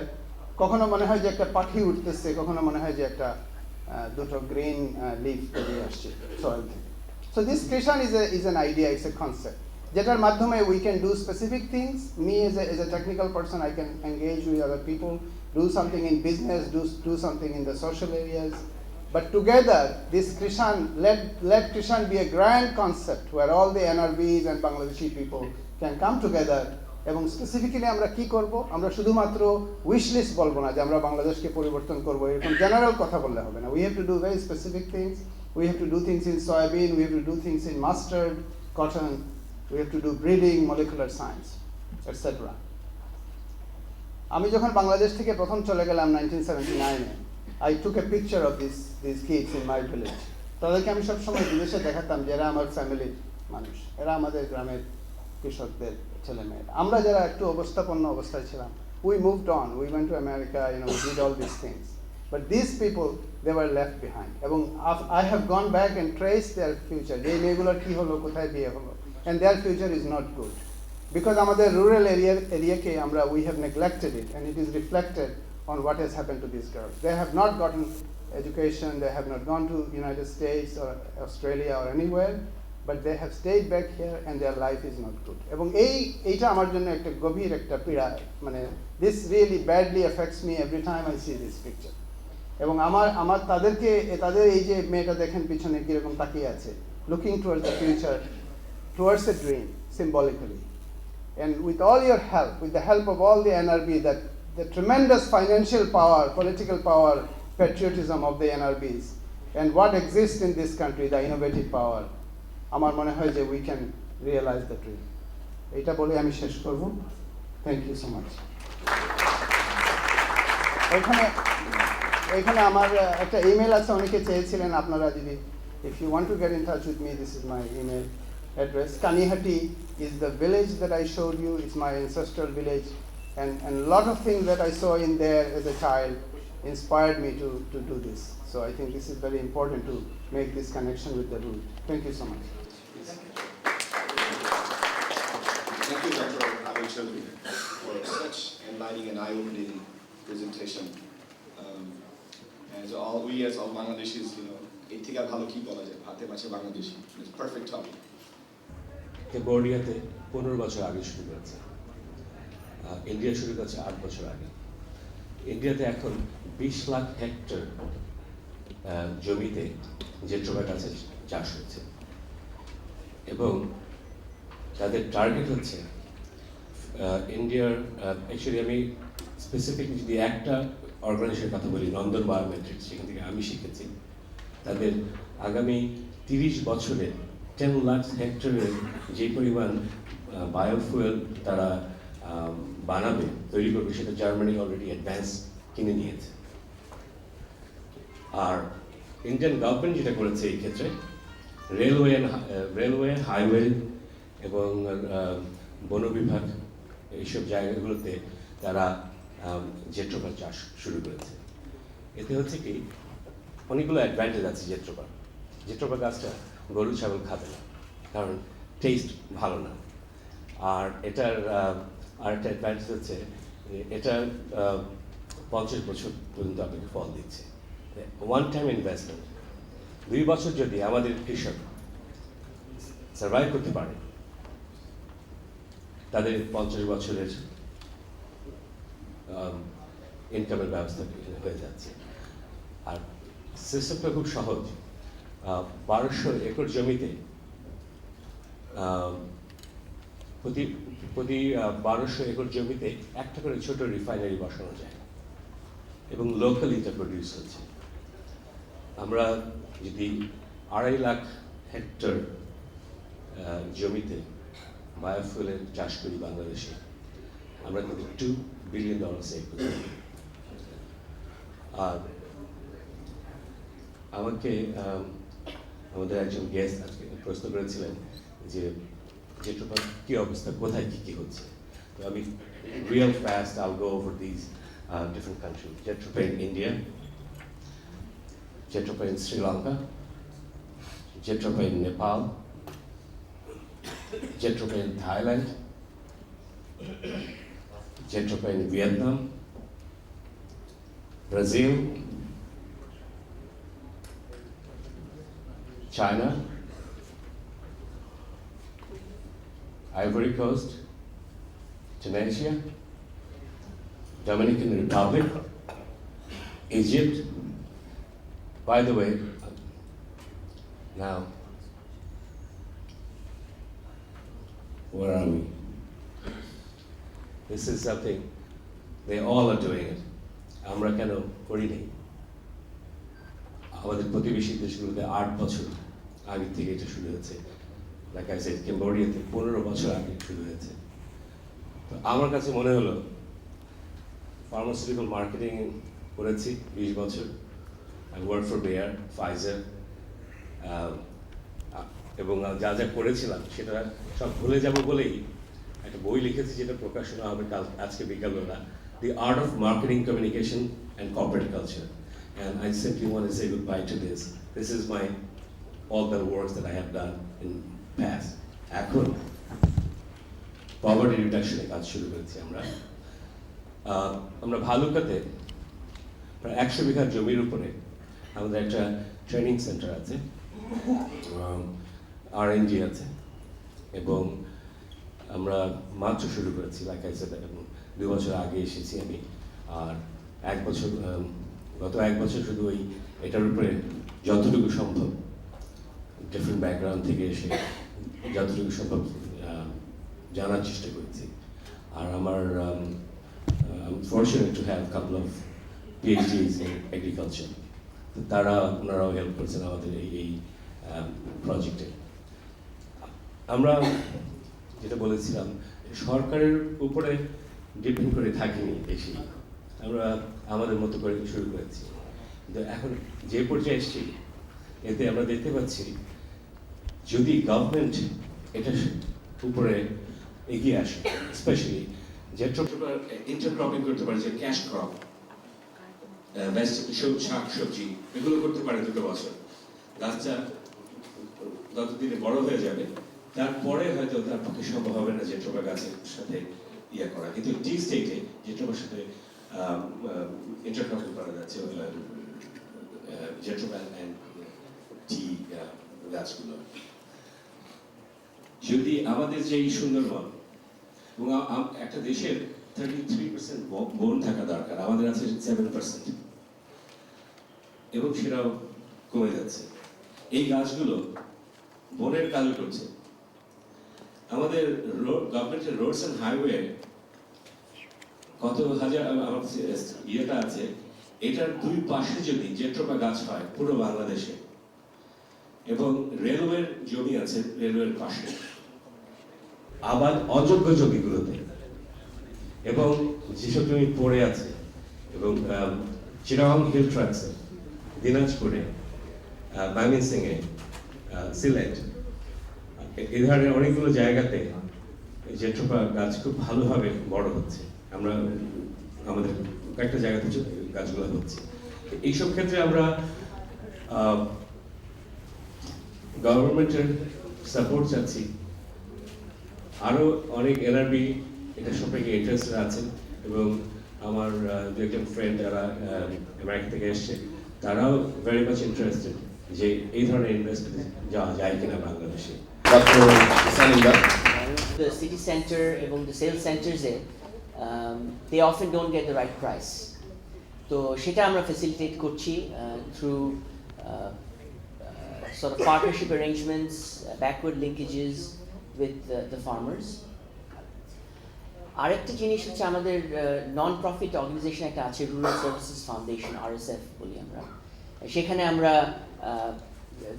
কখনো মনে হয় যে একটা পাখি উঠতেছে, কখনো মনে হয় যে একটা দুটো গ্রিন লিফ বেরিয়ে আসছে সয়েল থেকে। So this Krishan is an idea, it's a concept, যেটার মাধ্যমে we can do specific things. Me as a technical person I can engage with other people, do something in business, do something in the social areas. But together, this Krishan, let Krishan be a grand concept where all the NRBs and Bangladeshi people can come together. এবং specifically আমরা কি করব? আমরা শুধুমাত্র wish list বলবো না যে আমরা বাংলাদেশকে পরিবর্তন করবো, এরকম জেনারেল কথা বললে হবে না। We have to do very specific things. We have to do things in soybean, we have to do things in mustard, cotton, we have to do breeding, molecular science, etcetera. আমি যখন বাংলাদেশ থেকে প্রথম চলে গেলাম 1979-এ, I took a picture of these kids in my village. তাদেরকে আমি সবসময় বিদেশে দেখাতাম যে এরা আমার ফ্যামিলির মানুষ, এরা আমাদের গ্রামের কৃষকদের ছেলে মেয়েরা। আমরা যারা একটু অবস্থাপন্ন অবস্থায় ছিলাম, we moved on, we went to America, we did all these things. But these people, they were left behind. এবং I have gone back and traced their future. যে মেয়েগুলোর কি হলো, কোথায় বিয়ে হলো, and their future is not good. Because আমাদের rural area-কে আমরা, we have neglected it, and it is reflected on what has happened to these girls. They have not gotten education, they have not gone to United States or Australia or anywhere, but they have stayed back here and their life is not good. এবং এইটা আমার জন্য একটা গভীর একটা পীড়া, মানে this really badly affects me every time I see this picture. এবং আমার তাদের এই যে মেয়েটা দেখেন পিছনে কিরকম তাকিয়ে আছে, looking towards the future, towards a dream, symbolically. And with all your help, with the help of all the NRB, that the tremendous financial power, political power, patriotism of the NRBs, and what exists in this country, the innovative power, আমার মনে হয় যে we can realize the dream. এটা বলে আমি শেষ করব। Thank you so much. এখানে আমার একটা ইমেল আছে, অনেকে চেয়েছিলেন আপনারা যদি, if you want to get in touch with me, this is my email address. Kanihati is the village that I showed you. It's my ancestral village, and a lot of things that I saw in there as a child inspired me to do this. So I think this is very important to make this connection with the root. Thank you so much. Thank you, Dr. E Chowdhury, for such enlightening and eye-opening presentation. As all Bangladeshis, এর থেকে আর ভালো কি বলা যায়, হাতে মাছে Bangladeshi, it's perfect topic. ক্যাম্বোডিয়াতে 15 বছর আগে শুরু করেছে, ইন্ডিয়া শুরু করেছে 8 বছর আগে। ইন্ডিয়াতে এখন 20 লাখ হেক্টর জমিতে জেট্রোবা গাছের চাষ হচ্ছে, এবং তাদের টার্গেট হচ্ছে ইন্ডিয়ার, অ্যাকচুয়ালি আমি স্পেসিফিক যদি একটা অর্গানাইজেশনের কথা বলি, নন্দন বায়োমেট্রিক্স, সেখান থেকে আমি শিখেছি তাদের আগামী 30 বছরে 10 লাখ হেক্টরের যে পরিমাণ বায়োফুয়েল তারা বানাবে, তৈরি করবে, সেটা জার্মানি অলরেডি অ্যাডভান্স কিনে নিয়েছে। আর ইন্ডিয়ান গভর্নমেন্ট যেটা করেছে এই ক্ষেত্রে, রেলওয়ে, হাইওয়ে এবং বন বিভাগ এইসব জায়গাগুলোতে তারা জেট্রোপা চাষ শুরু করেছে। এতে হচ্ছে কি, অনেকগুলো অ্যাডভান্টেজ আছে জেট্রোপা গাছটা গরু ছাগল খাবে না, কারণ টেস্ট ভালো না। আর এটার আরেকটা অ্যাডভান্টেজ হচ্ছে এটা 50 বছর পর্যন্ত আপনাকে ফল দিচ্ছে। One time investment. 2 বছর যদি আমাদের কৃষক সার্ভাইভ করতে পারে, তাদের 50 বছরের ইনকামের ব্যবস্থা হয়ে যাচ্ছে। আর সিস্টেমটা খুব সহজ। 1200 একর জমিতে প্রতি 1200 একর জমিতে একটা করে ছোট রিফাইনারি বসানো যায় এবং লোকালি এটা প্রডিউস হচ্ছে। আমরা যদি 2.5 লাখ হেক্টর জমিতে বায়োফুয়েলের চাষ করি বাংলাদেশে, আমরা কিন্তু $2 বিলিয়ন সেভ করি। আর আমাকে আমাদের একজন গেস্ট আজকে প্রশ্ন করেছিলেন যে জেট্রোপার কি অবস্থা, কোথায় কি হচ্ছে। তো আমি real fast I'll go over these different countries. Jatropha in India, Jatropha in Sri Lanka, Jatropha in Nepal, Jatropha in Thailand, Jatropha in Vietnam, Brazil, China, Ivory Coast, Tunisia, Dominican Republic, Egypt. By the way, now, where are we? This is something, they all are doing it. আমরা কেন করি নাই? আমাদের প্রতিবেশী দেশগুলোতে 8 বছর আগে থেকে এটা শুরু হয়েছে। লাইক আই সেড, ক্যাম্বোডিয়াতে 15 বছর আগে শুরু হয়েছে। তো আমার কাছে মনে হলো, ফার্মাসিউটিক্যাল মার্কেটিং করেছি 20 বছর, I work for Bayer, Pfizer, এবং যা যা করেছিলাম সেটা সব ভুলে যাব বলেই একটা বই লিখেছি, যেটা প্রকাশনা হবে কাল, আজকে বিকালবেলা, The Art of Marketing, Communication and Corporate Culture. And I simply want to say goodbye to this. This is all the works that I have done in past. Agro, poverty reduction কাজ শুরু করেছি আমরা ভালুকাতে প্রায় 100 বিঘা জমির উপরে আমাদের একটা training centre আছে, R&D আছে, এবং আমরা মাত্র শুরু করেছি। লাইক আই সেড, 2 বছর আগে এসেছি আমি। আর গত 1 বছর শুধু এটার উপরে যতটুকু সম্ভব, ডিফারেন্ট ব্যাকগ্রাউন্ড থেকে এসে যতটুকু সম্ভব জানার চেষ্টা করেছি। আর আমার I'm fortunate to have a couple of PhDs in agriculture. ওনারাও হেল্প করছেন আমাদের এই প্রজেক্টে। আমরা যেটা বলেছিলাম, সরকারের উপরে ডিপেন্ড করে থাকিনি বেশি, আমরা আমাদের মতো করে শুরু করেছি। কিন্তু এখন যে পর্যায়ে এসেছি, এতে আমরা দেখতে পাচ্ছি যদি গভর্নমেন্ট এটার উপরে এগিয়ে আসে, স্পেশালি জেট্রোপা ইন্টারক্রপিং করতে পারে, যে ক্যাশ ক্রপ, শাক সবজি, এগুলো করতে পারে 2 বছর, গাছটা যতদিনে বড় হয়ে যাবে, তারপরে হয়তো তার পক্ষে সম্ভব হবে না জেট্রোপা গাছের সাথে ইয়ে করা। কিন্তু টি স্টেটে জেট্রোপার সাথে ইন্টারক্রপিং করা যাচ্ছে, জেট্রোপা অ্যান্ড টি গাছগুলো। যদি আমাদের যে এই সুন্দরবন, এবং একটা দেশের 33% বন থাকা দরকার, আমাদের আছে 7%, এবং সেটাও কমে যাচ্ছে। এই গাছগুলো বনের কাজ করছে। আমাদের গভর্নমেন্টের রোডস অ্যান্ড হাইওয়ে কত হাজার, ইয়েটা আছে এটার দুই পাশে যদি জেট্রোপা গাছ হয় পুরো বাংলাদেশে, এবং রেলওয়ের জমি আছে রেলওয়ের পাশে, আবার অযোগ্য জমিগুলোতে, এবং যেসব জমি পড়ে আছে, এবং চিরাং হিল ট্রাক্সে, দিনাজপুরে, ময়মনসিংহে, সিলেট, এই ধরনের অনেকগুলো জায়গাতে জেট্রোপা গাছ খুব ভালোভাবে বড় হচ্ছে। আমরা আমাদের কয়েকটা জায়গাতে গাছগুলো হচ্ছে। এইসব ক্ষেত্রে আমরা গভর্নমেন্টের সাপোর্ট চাচ্ছি। আরো অনেক এনআরবি এটা সম্পর্কে ইন্টারেস্টেড আছেন, এবং আমার দু একজন ফ্রেন্ড যারা আমেরিকা থেকে এসছে তারাও ভেরি মাচ ইন্টারেস্টেড যে এই ধরনের ইনভেস্টমেন্ট যাওয়া যায় কিনা বাংলাদেশে। The city center এবং the sales centers they often don't get the right price. তো সেটা আমরা facilitate করছি through sort of partnership arrangements, backward linkages with the farmers. আরেকটা জিনিস হচ্ছে আমাদের নন প্রফিট অর্গানাইজেশন একটা আছে, রুরাল সার্ভিসেস ফাউন্ডেশন, RSF বলি আমরা। সেখানে আমরা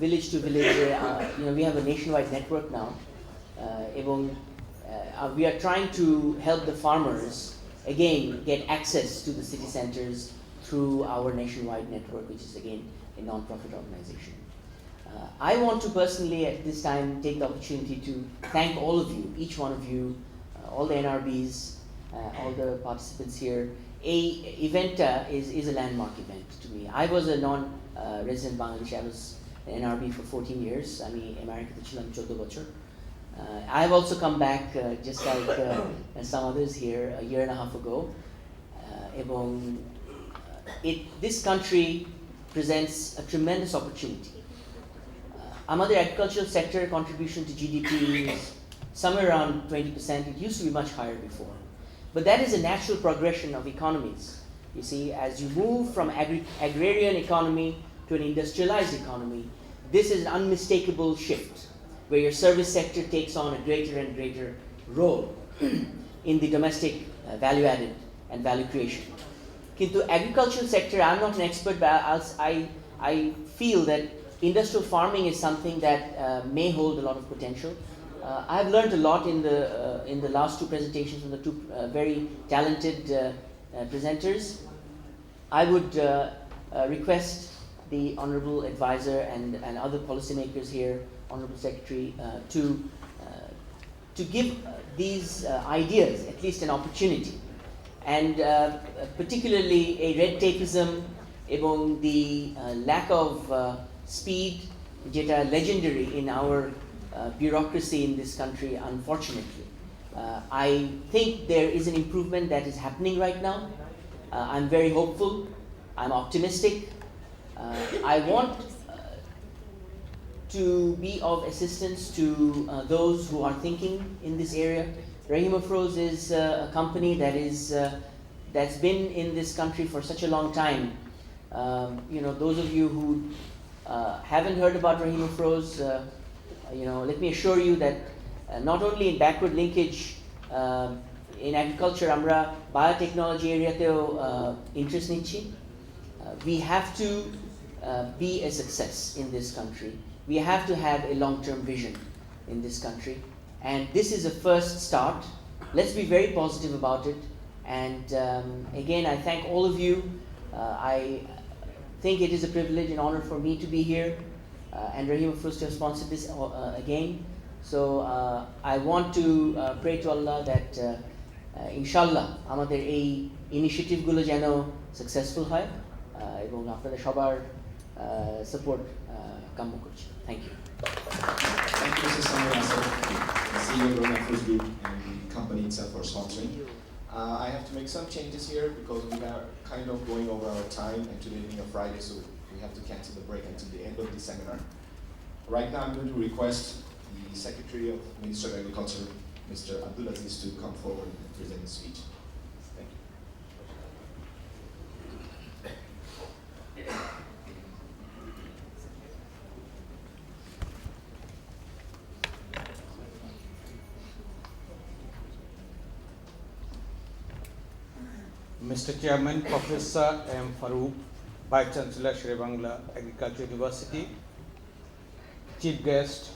village to village, we have a nationwide network now, এবং we are trying to help the farmers again get access to the city centers through our nationwide network, which is again a non-profit organization. I want to personally at this time take the opportunity to thank all of you, each one of you, all the NRBs, all the participants here. Event is a landmark event to me. I was a non-resident Bangladeshi. I was an NRB for 14 years. I mean, America to Chilam 14 বছর. I have also come back just like some others here a year and a half ago. This country presents a tremendous opportunity. Our agricultural sector contribution to GDP is somewhere around 20%. It used to be much higher before. But that is a natural progression of economies. You see, as you move from agrarian economy to an industrialized economy, this is an unmistakable shift where your service sector takes on a greater and greater role in the domestic value added and value creation. Kintu agricultural sector, I'm not an expert, but I feel that industrial farming is something that may hold a lot of potential. I've learned a lot in the last two presentations from the two very talented presenters. I would request the Honorable Advisor and other policymakers here, Honorable Secretary, to give these ideas at least an opportunity, and particularly a red tapeism এবং the lack of speed, যেটা legendary in our bureaucracy in this country, unfortunately. I think there is an improvement that is happening right now. I'm very hopeful. I'm optimistic. I want to be of assistance to those who are thinking in this area. Rahim Afroz is a company that is that's been in this country for such a long time. Those of you who haven't heard about Rahim Afroz, let me assure you that not only in backward linkage in agriculture, আমরা biotechnology এরিয়াতেও interest নিচ্ছি. We have to be a success in this country. We have to have a long-term vision in this country, and this is a first start. Let's be very positive about it. And again, I thank all of you. I think it is a privilege and honor for me to be here, and Rahim Afroz to have sponsored this again. So I want to pray to Allah that inshallah আমাদের এই initiative গুলো যেন successful হয়, এবং আপনাদের সবার support কাম্য করছি। Thank you. Thank you, Mr. Samir Asad, the CEO of Rahim Afroz Group and the company itself for sponsoring. I have to make some changes here because we are kind of going over our time, and today being a Friday, so we have to cancel the break until the end of the seminar. Right now I'm going to request the Secretary of Ministry of Agriculture, Mr. Abdulaziz, to come forward and present his speech. Thank you. Mr. Chairman, Professor M. Farooq, Vice Chancellor, Shere Agriculture University, Chief Guest,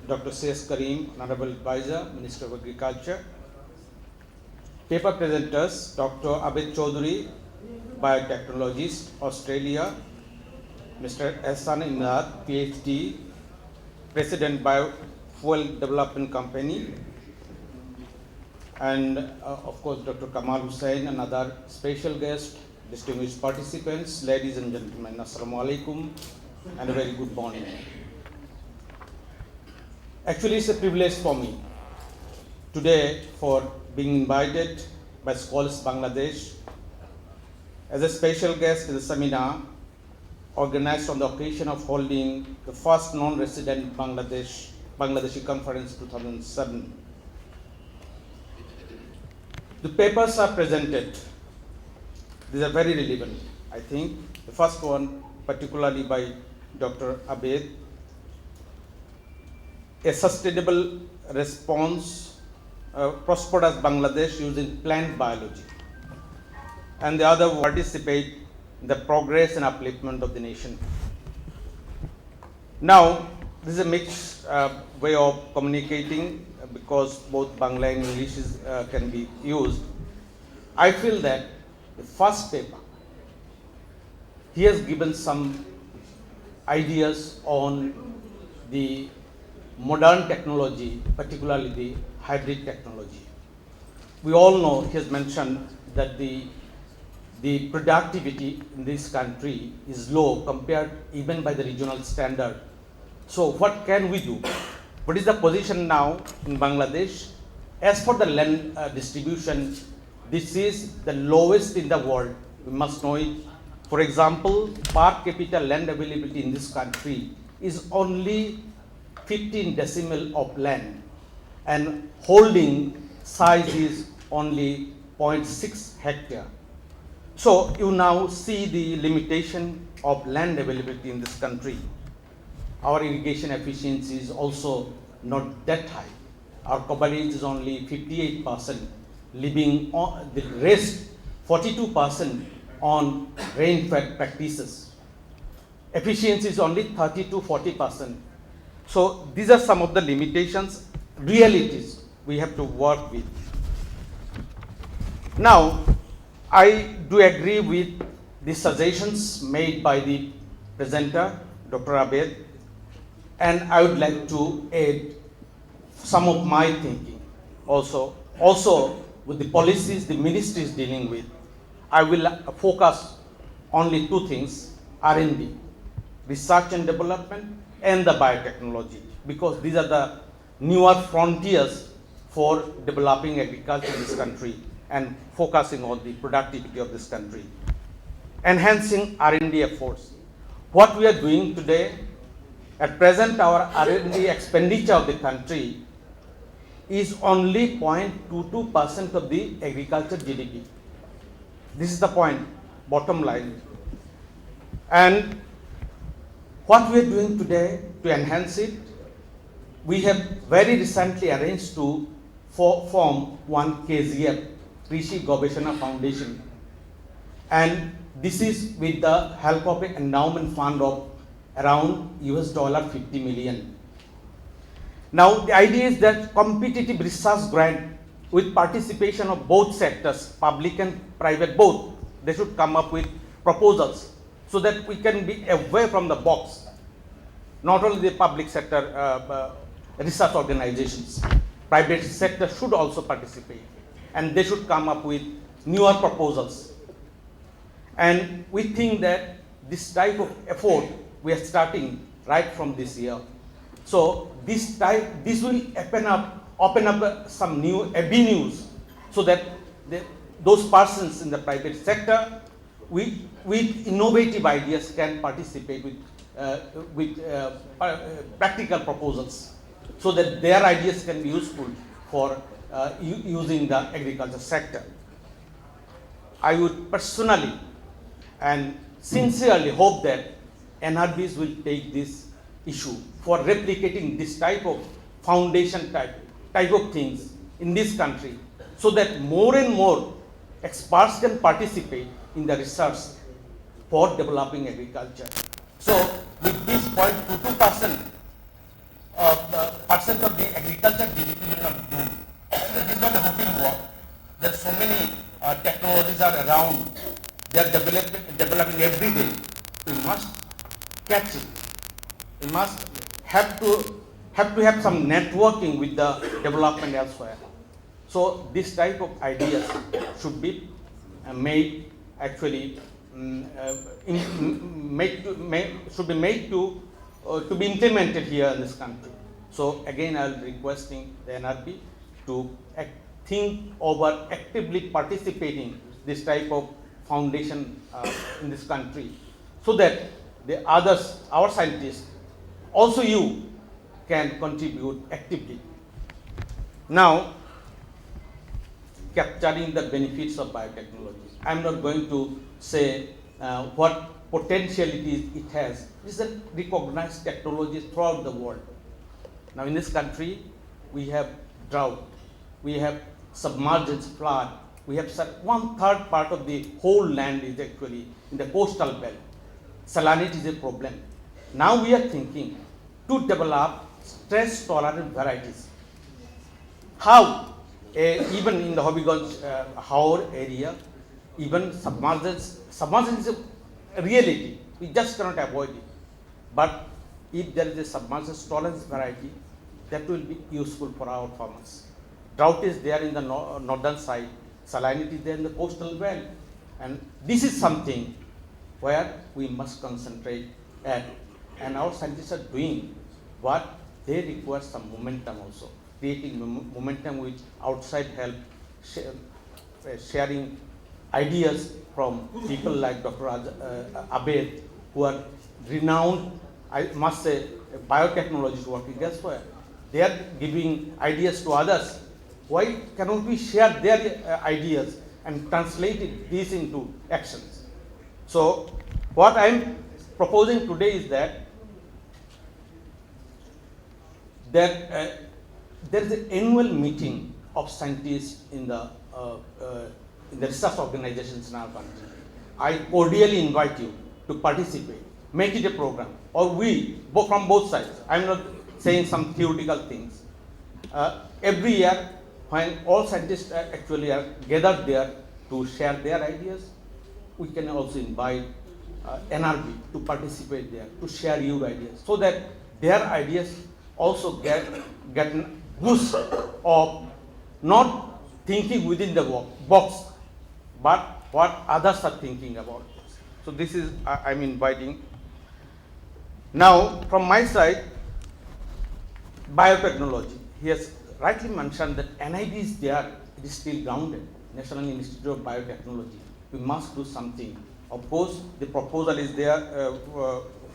Dr. Seyes Karim, Honorable Advisor, Minister of Agriculture, paper presenters, Dr. E Chowdhury, Biotechnologist, Australia, Mr. Ehsan Imad, PhD, President, Biofuel Development Company, and of course Dr. Kamal Hussain and other special guests, distinguished participants, ladies and gentlemen, Assalamu alaikum and a very good morning. Actually, it's a privilege for me today for being invited by Scholars Bangladesh as a special guest in the seminar organized on the occasion of holding the first non-resident Bangladeshi Conference 2007. The papers are presented. These are very relevant, I think. The first one, particularly by Dr. Abed, a sustainable response, prosperous Bangladesh using plant biology. And the other will participate in the progress and upliftment of the nation. Now, this is a mixed way of communicating because both Bangla and English can be used. I feel that the first paper, he has given some ideas on the modern technology, particularly the hybrid technology. We all know he has mentioned that the productivity in this country is low compared even by the regional standard. So what can we do? What is the position now in Bangladesh? As for the land distribution, this is the lowest in the world. We must know it. For example, per capita land availability in this country is only 15 decimal of land, and holding size is only 0.6 hectare. So you now see the limitation of land availability in this country. Our irrigation efficiency is also not that high. Our coverage is only 58%, leaving the rest 42% on rain-fed practices. Efficiency is only 30 to 40%. So these are some of the limitations, realities we have to work with. Now, I do agree with the suggestions made by the presenter, Dr. Abed, and I would like to add some of my thinking also with the policies the ministry is dealing with. I will focus only two things: R&D, research and development, and the biotechnology, because these are the newer frontiers for developing agriculture in this country and focusing on the productivity of this country. Enhancing R&D efforts. What we are doing today, at present our R&D expenditure of the country is only 0.22% of the agriculture GDP. This is the point, bottom line. And what we are doing today to enhance it, we have very recently arranged to form one KGF, Krishi Gobeshona Foundation. And this is with the help of an endowment fund of around $50 million. Now the idea is that competitive research grant with participation of both sectors, public and private both, they should come up with proposals so that we can be away from the box. Not only the public sector research organizations, private sector should also participate, and they should come up with newer proposals. And we think that this type of effort we are starting right from this year. So this will open up some new avenues so that those persons in the private sector with innovative ideas can participate with practical proposals, so that their ideas can be useful for using the agriculture sector. I would personally and sincerely hope that NRBs will take this issue for replicating this type of foundation type of things in this country, so that more and more experts can participate in the research for developing agriculture. So with this 0.22% of the agriculture GDP will not do. So this is not a routine work. There are so many technologies are around. They are developing every day. We must catch it. We must have to have some networking with the development elsewhere. So this type of ideas should be made actually should be made to be implemented here in this country. So again, I will be requesting the NRB to think over actively participating this type of foundation in this country, so that the others, our scientists, also you can contribute actively. Now, capturing the benefits of biotechnology. I am not going to say what potentialities it has. It is a recognized technology throughout the world. Now in this country, we have drought, we have submergence, flood, we have 1/3 part of the whole land is actually in the coastal belt. Salinity is a problem. Now we are thinking to develop stress tolerant varieties. How? Even in the Hobbyganj Haur area, even submergence is a reality. We just cannot avoid it. But if there is a submergence tolerance variety, that will be useful for our farmers. Drought is there in the northern side, salinity is there in the coastal belt, and this is something where we must concentrate at. And our scientists are doing what they require some momentum also, creating momentum with outside help, sharing ideas from people like Dr. Abed, who are renowned, I must say, biotechnologists working elsewhere. They are giving ideas to others. Why cannot we share their ideas and translate this into actions? So what I am proposing today is that there is an annual meeting of scientists in the research organizations in our country. I cordially invite you to participate, make it a program, or we, from both sides. I am not saying some theoretical things. Every year, when all scientists actually are gathered there to share their ideas, we can also invite NRB to participate there, to share your ideas, so that their ideas also get boost of not thinking within the box, but what others are thinking about. So this is I'm inviting. Now from my side, biotechnology. He has rightly mentioned that NIB is there, it is still grounded, National Institute of Biotechnology. We must do something. Of course, the proposal is there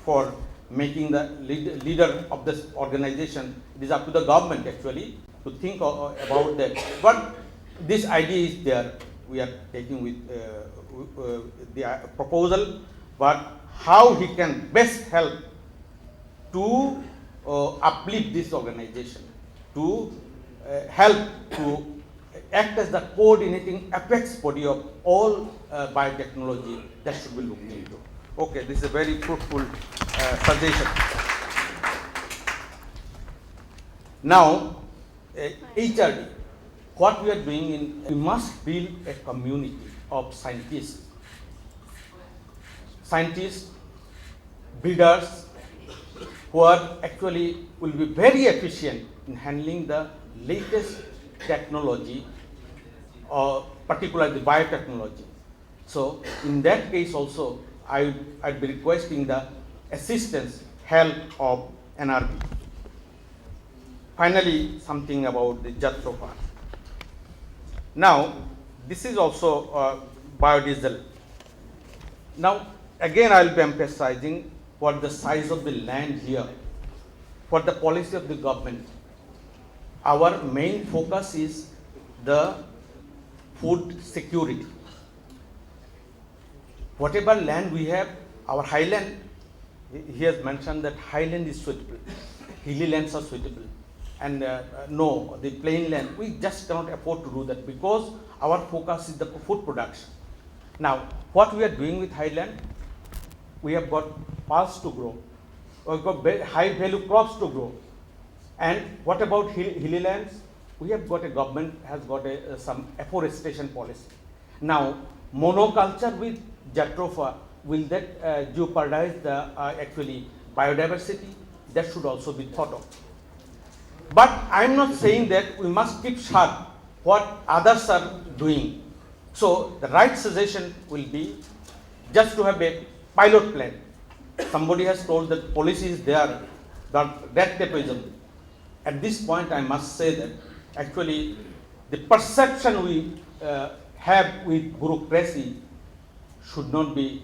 for making the leader of this organization. It is up to the government actually to think about that. But this idea is there. We are taking with the proposal, but how he can best help to uplift this organization, to help to act as the coordinating apex body of all biotechnology, that should be looked into. Okay, this is a very fruitful suggestion. Now, HRD, what we are doing we must build a community of scientists, builders, who are actually will be very efficient in handling the latest technology, particularly the biotechnology. So in that case also, I'd be requesting the assistance, help of NRB. Finally, something about the Jatropha. Now, this is also biodiesel. Now, again, I'll be emphasizing what the size of the land here, for the policy of the government. Our main focus is the food security. Whatever land we have, our highland, he has mentioned that highland is suitable, hilly lands are suitable, and no, the plain land, we just cannot afford to do that because our focus is the food production. Now, what we are doing with highland, we have got pulse to grow, we've got high value crops to grow. And what about hilly lands? We have got a government has got some afforestation policy. Now, monoculture with jatropha, will that jeopardize the actually biodiversity? That should also be thought of. But I am not saying that we must keep sharp what others are doing. So the right suggestion will be just to have a pilot plan. Somebody has told that policy is there, that tapeism. At this point, I must say that actually the perception we have with bureaucracy should not be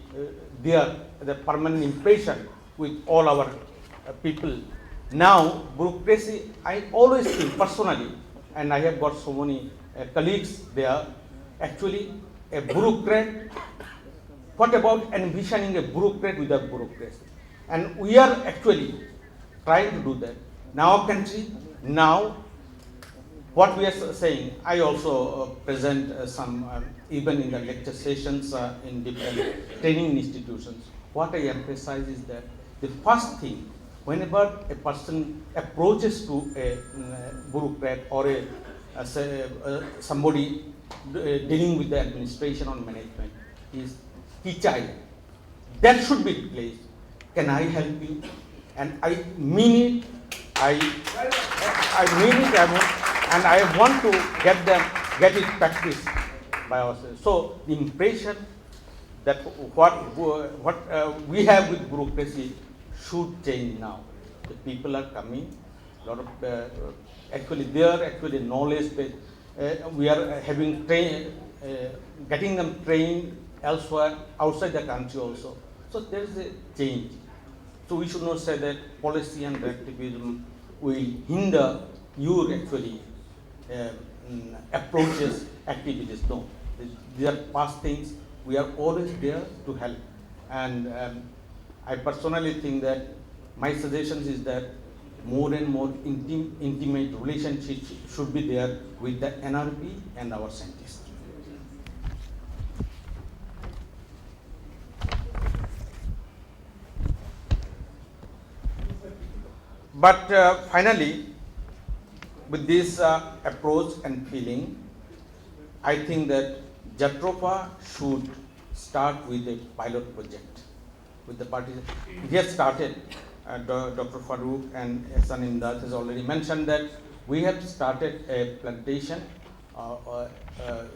there, the permanent impression with all our people. Now, bureaucracy, I always think personally, and I have got so many colleagues there, actually a bureaucrat, what about envisioning a bureaucrat without bureaucracy? And we are actually trying to do that. In our country, now, what we are saying, I also present some, even in the lecture sessions in different training institutions. What I emphasize is that the first thing, whenever a person approaches to a bureaucrat or somebody dealing with the administration or management, is kichai. That should be replaced. Can I help you? And I mean it. I mean it. And I want to get it practiced by ourselves. So the impression that what we have with bureaucracy should change now. The people are coming. A lot of actually their actually knowledge. We are having getting them trained elsewhere outside the country also. So there is a change. So we should not say that policy and activism will hinder your actually approaches, activities. No, these are past things. We are always there to help. And I personally think that my suggestion is that more and more intimate relationships should be there with the NRB and our scientists. But finally, with this approach and feeling, I think that Jatropha should start with a pilot project with the parties. We have started, Dr. Farooq and Ehsan Imdad has already mentioned that we have started a plantation.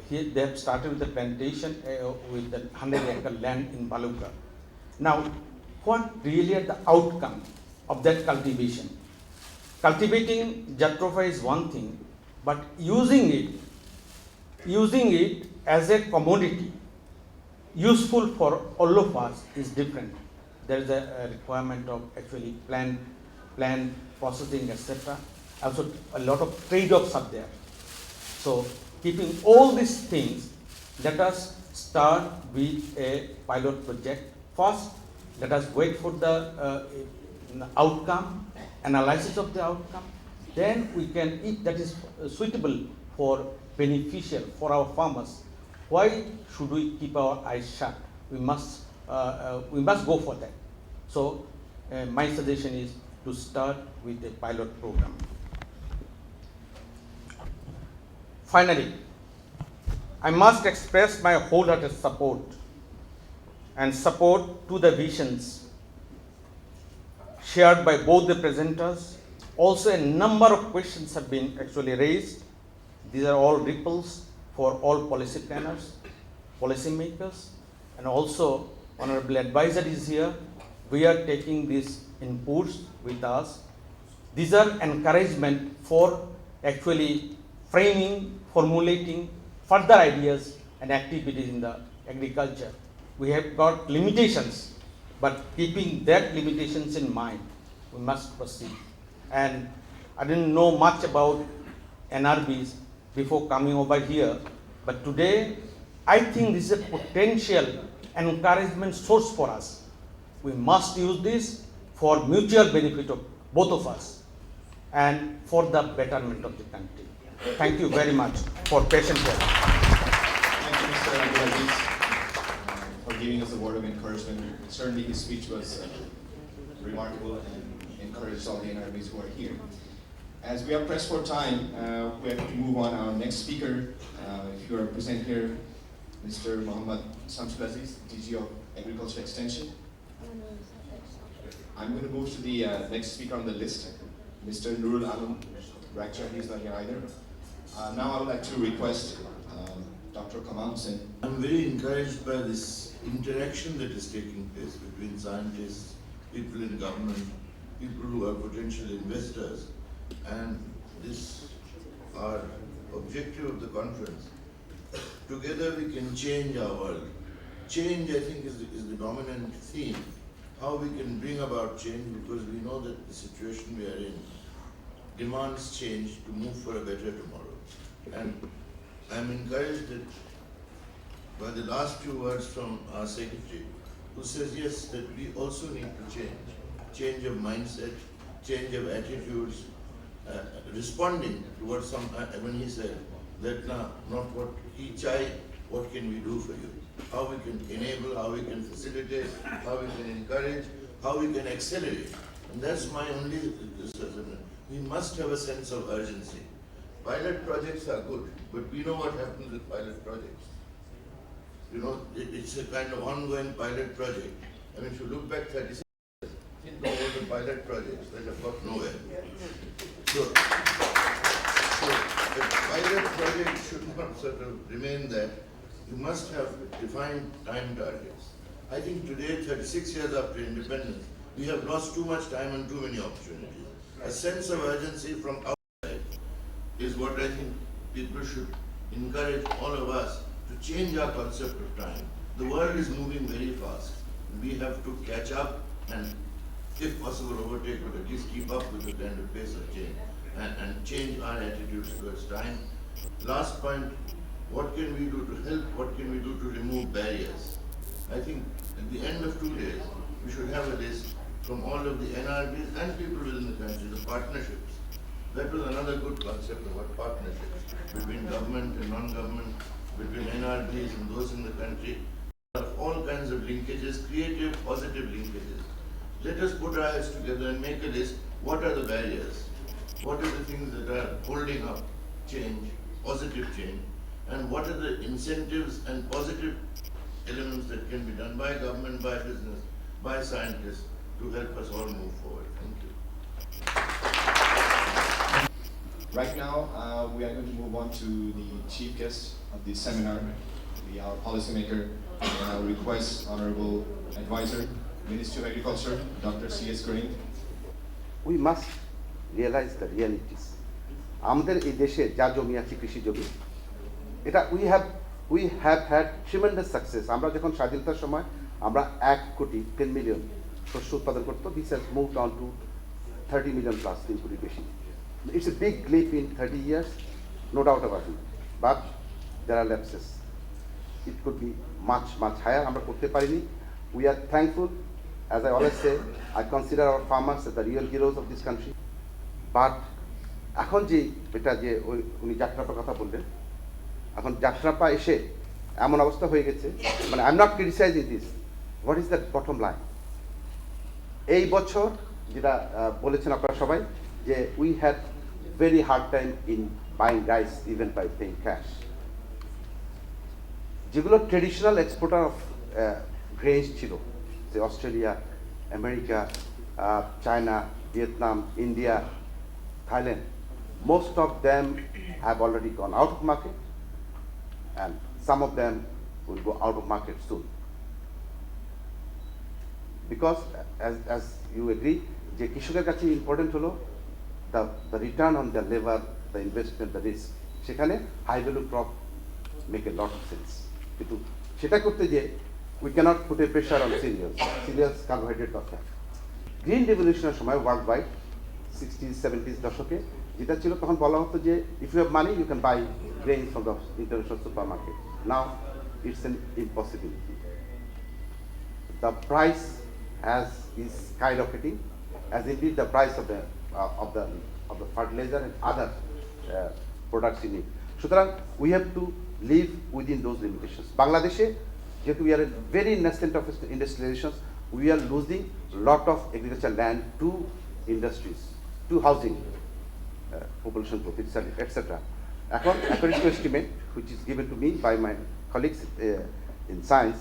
They have started with the plantation with the 100-acre land in Baluka. Now, what really are the outcome of that cultivation? Cultivating Jatropha is one thing, but using it as a commodity, useful for all of us, is different. There is a requirement of actually plant processing, etc. Also, a lot of trade-offs are there. So, keeping all these things, let us start with a pilot project. First, let us wait for the outcome, analysis of the outcome. Then we can, if that is suitable for beneficial for our farmers, why should we keep our eyes shut? We must go for that. So my suggestion is to start with a pilot program. Finally, I must express my wholehearted support to the visions shared by both the presenters. Also, a number of questions have been actually raised. These are all ripples for all policy planners, policy makers, and also honorable advisor is here. We are taking these inputs with us. These are encouragement for actually framing, formulating further ideas and activities in the agriculture. We have got limitations, but keeping that limitations in mind, we must proceed. And I didn't know much about NRBs before coming over here, but today I think this is a potential encouragement source for us. We must use this for mutual benefit of both of us. and for the betterment of the country. Thank you very much for patient hearing. Thank you, Mr. Abdulaziz, for giving us a word of encouragement. Certainly his speech was remarkable and encouraged all the NRBs who are here. As we are pressed for time, we have to move on. Our next speaker, if you are present here, Mr. Muhammad Samsulaziz, DG of Agriculture Extension. I'm going to move to the next speaker on the list, Mr. Nurul Alam Rakcha. He's not here either. Now I would like to request Dr. Kamal Hussain. I'm very encouraged by this interaction that is taking place between scientists, people in government, people who are potential investors, and this, our objective of the conference. Together we can change our world. Change, I think, is the dominant theme. How we can bring about change, because we know that the situation we are in demands change to move for a better tomorrow. And I'm encouraged that by the last few words from our secretary, who says, yes, that we also need to change of mindset, change of attitudes, responding to what when he said that not what he chai, what can we do for you? How we can enable, how we can facilitate, how we can encourage, how we can accelerate. And that's my only assessment. We must have a sense of urgency. Pilot projects are good, but we know what happens with pilot projects. You know, it's a kind of ongoing pilot project. I mean, if you look back 36 years, think of all the pilot projects that have got nowhere. So a pilot project should not sort of remain there. You must have defined time targets. I think today, 36 years after independence, we have lost too much time and too many opportunities. A sense of urgency from outside is what I think people should encourage all of us to change our concept of time. The world is moving very fast. We have to catch up and, if possible, overtake, but at least keep up with the kind of pace of change and change our attitudes towards time. Last point, what can we do to help? What can we do to remove barriers? I think at the end of 2 days, we should have a list from all of the NRBs and people within the country, the partnerships. That was another good concept about partnerships between government and non-government, between NRBs and those in the country. There are all kinds of linkages, creative, positive linkages. Let us put our heads together and make a list. What are the barriers? What are the things that are holding up change, positive change? And what are the incentives and positive elements that can be done by government, by business, by scientists to help us all move forward? Thank you. Right now, we are going to move on to the chief guest of the seminar, our policymaker, and I will request Honorable Advisor, Ministry of Agriculture, Dr. C.S. Karim. We must realize the realities. আমাদের এই দেশে যা জমি আছে কৃষি জমি, এটা we have had tremendous success. আমরা যখন স্বাধীনতার সময় আমরা 1 কোটি 10 মিলিয়ন শস্য উৎপাদন করতে, this has moved on to 30 million plus, 3 কোটি বেশি. It's a big leap in 30 years, no doubt about it. But there are lapses. It could be much higher. আমরা করতে পারিনি. We are thankful. As I always say, I consider our farmers as the real heroes of this country. But এখন যে এটা যে উনি যাত্রাপার কথা বললেন, এখন যাত্রাপা এসে এমন অবস্থা হয়ে গেছে, মানে I am not criticising this, what is the bottom line? এই বছর যেটা বলেছেন আপনারা সবাই, যে we had very hard time in buying rice even by paying cash. যেগুলো ট্রেডিশনাল এক্সপোর্টার অফ গ্রেইনস ছিল, যে Australia, America, China, Vietnam, India, Thailand, most of them have already gone out of market, and some of them will go out of market soon. Because as you agree, যে কৃষকের কাছে important হলো the return on the labor, the investment, the risk. সেখানে high value crop make a lot of sense, কিন্তু সেটা করতে যে we cannot put a pressure on cereals carbohydrate দরকার। গ্রিন রেভলিউশনের সময় ওয়ার্ল্ড ওয়াইড 60s, 70s দশকে যেটা ছিল, তখন বলা হতো যে if you have money you can buy grain from the international super market. Now it's an impossibility. The price is skyrocketing, as indeed the price of the fertilizer and other products you need. সুতরাং we have to live within those limitations. বাংলাদেশে যেহেতু we are a very nascent of industrialization, we are losing lot of agricultural land to industries, to housing, population growth, etc. এখন according to estimate which is given to me by my colleagues in science,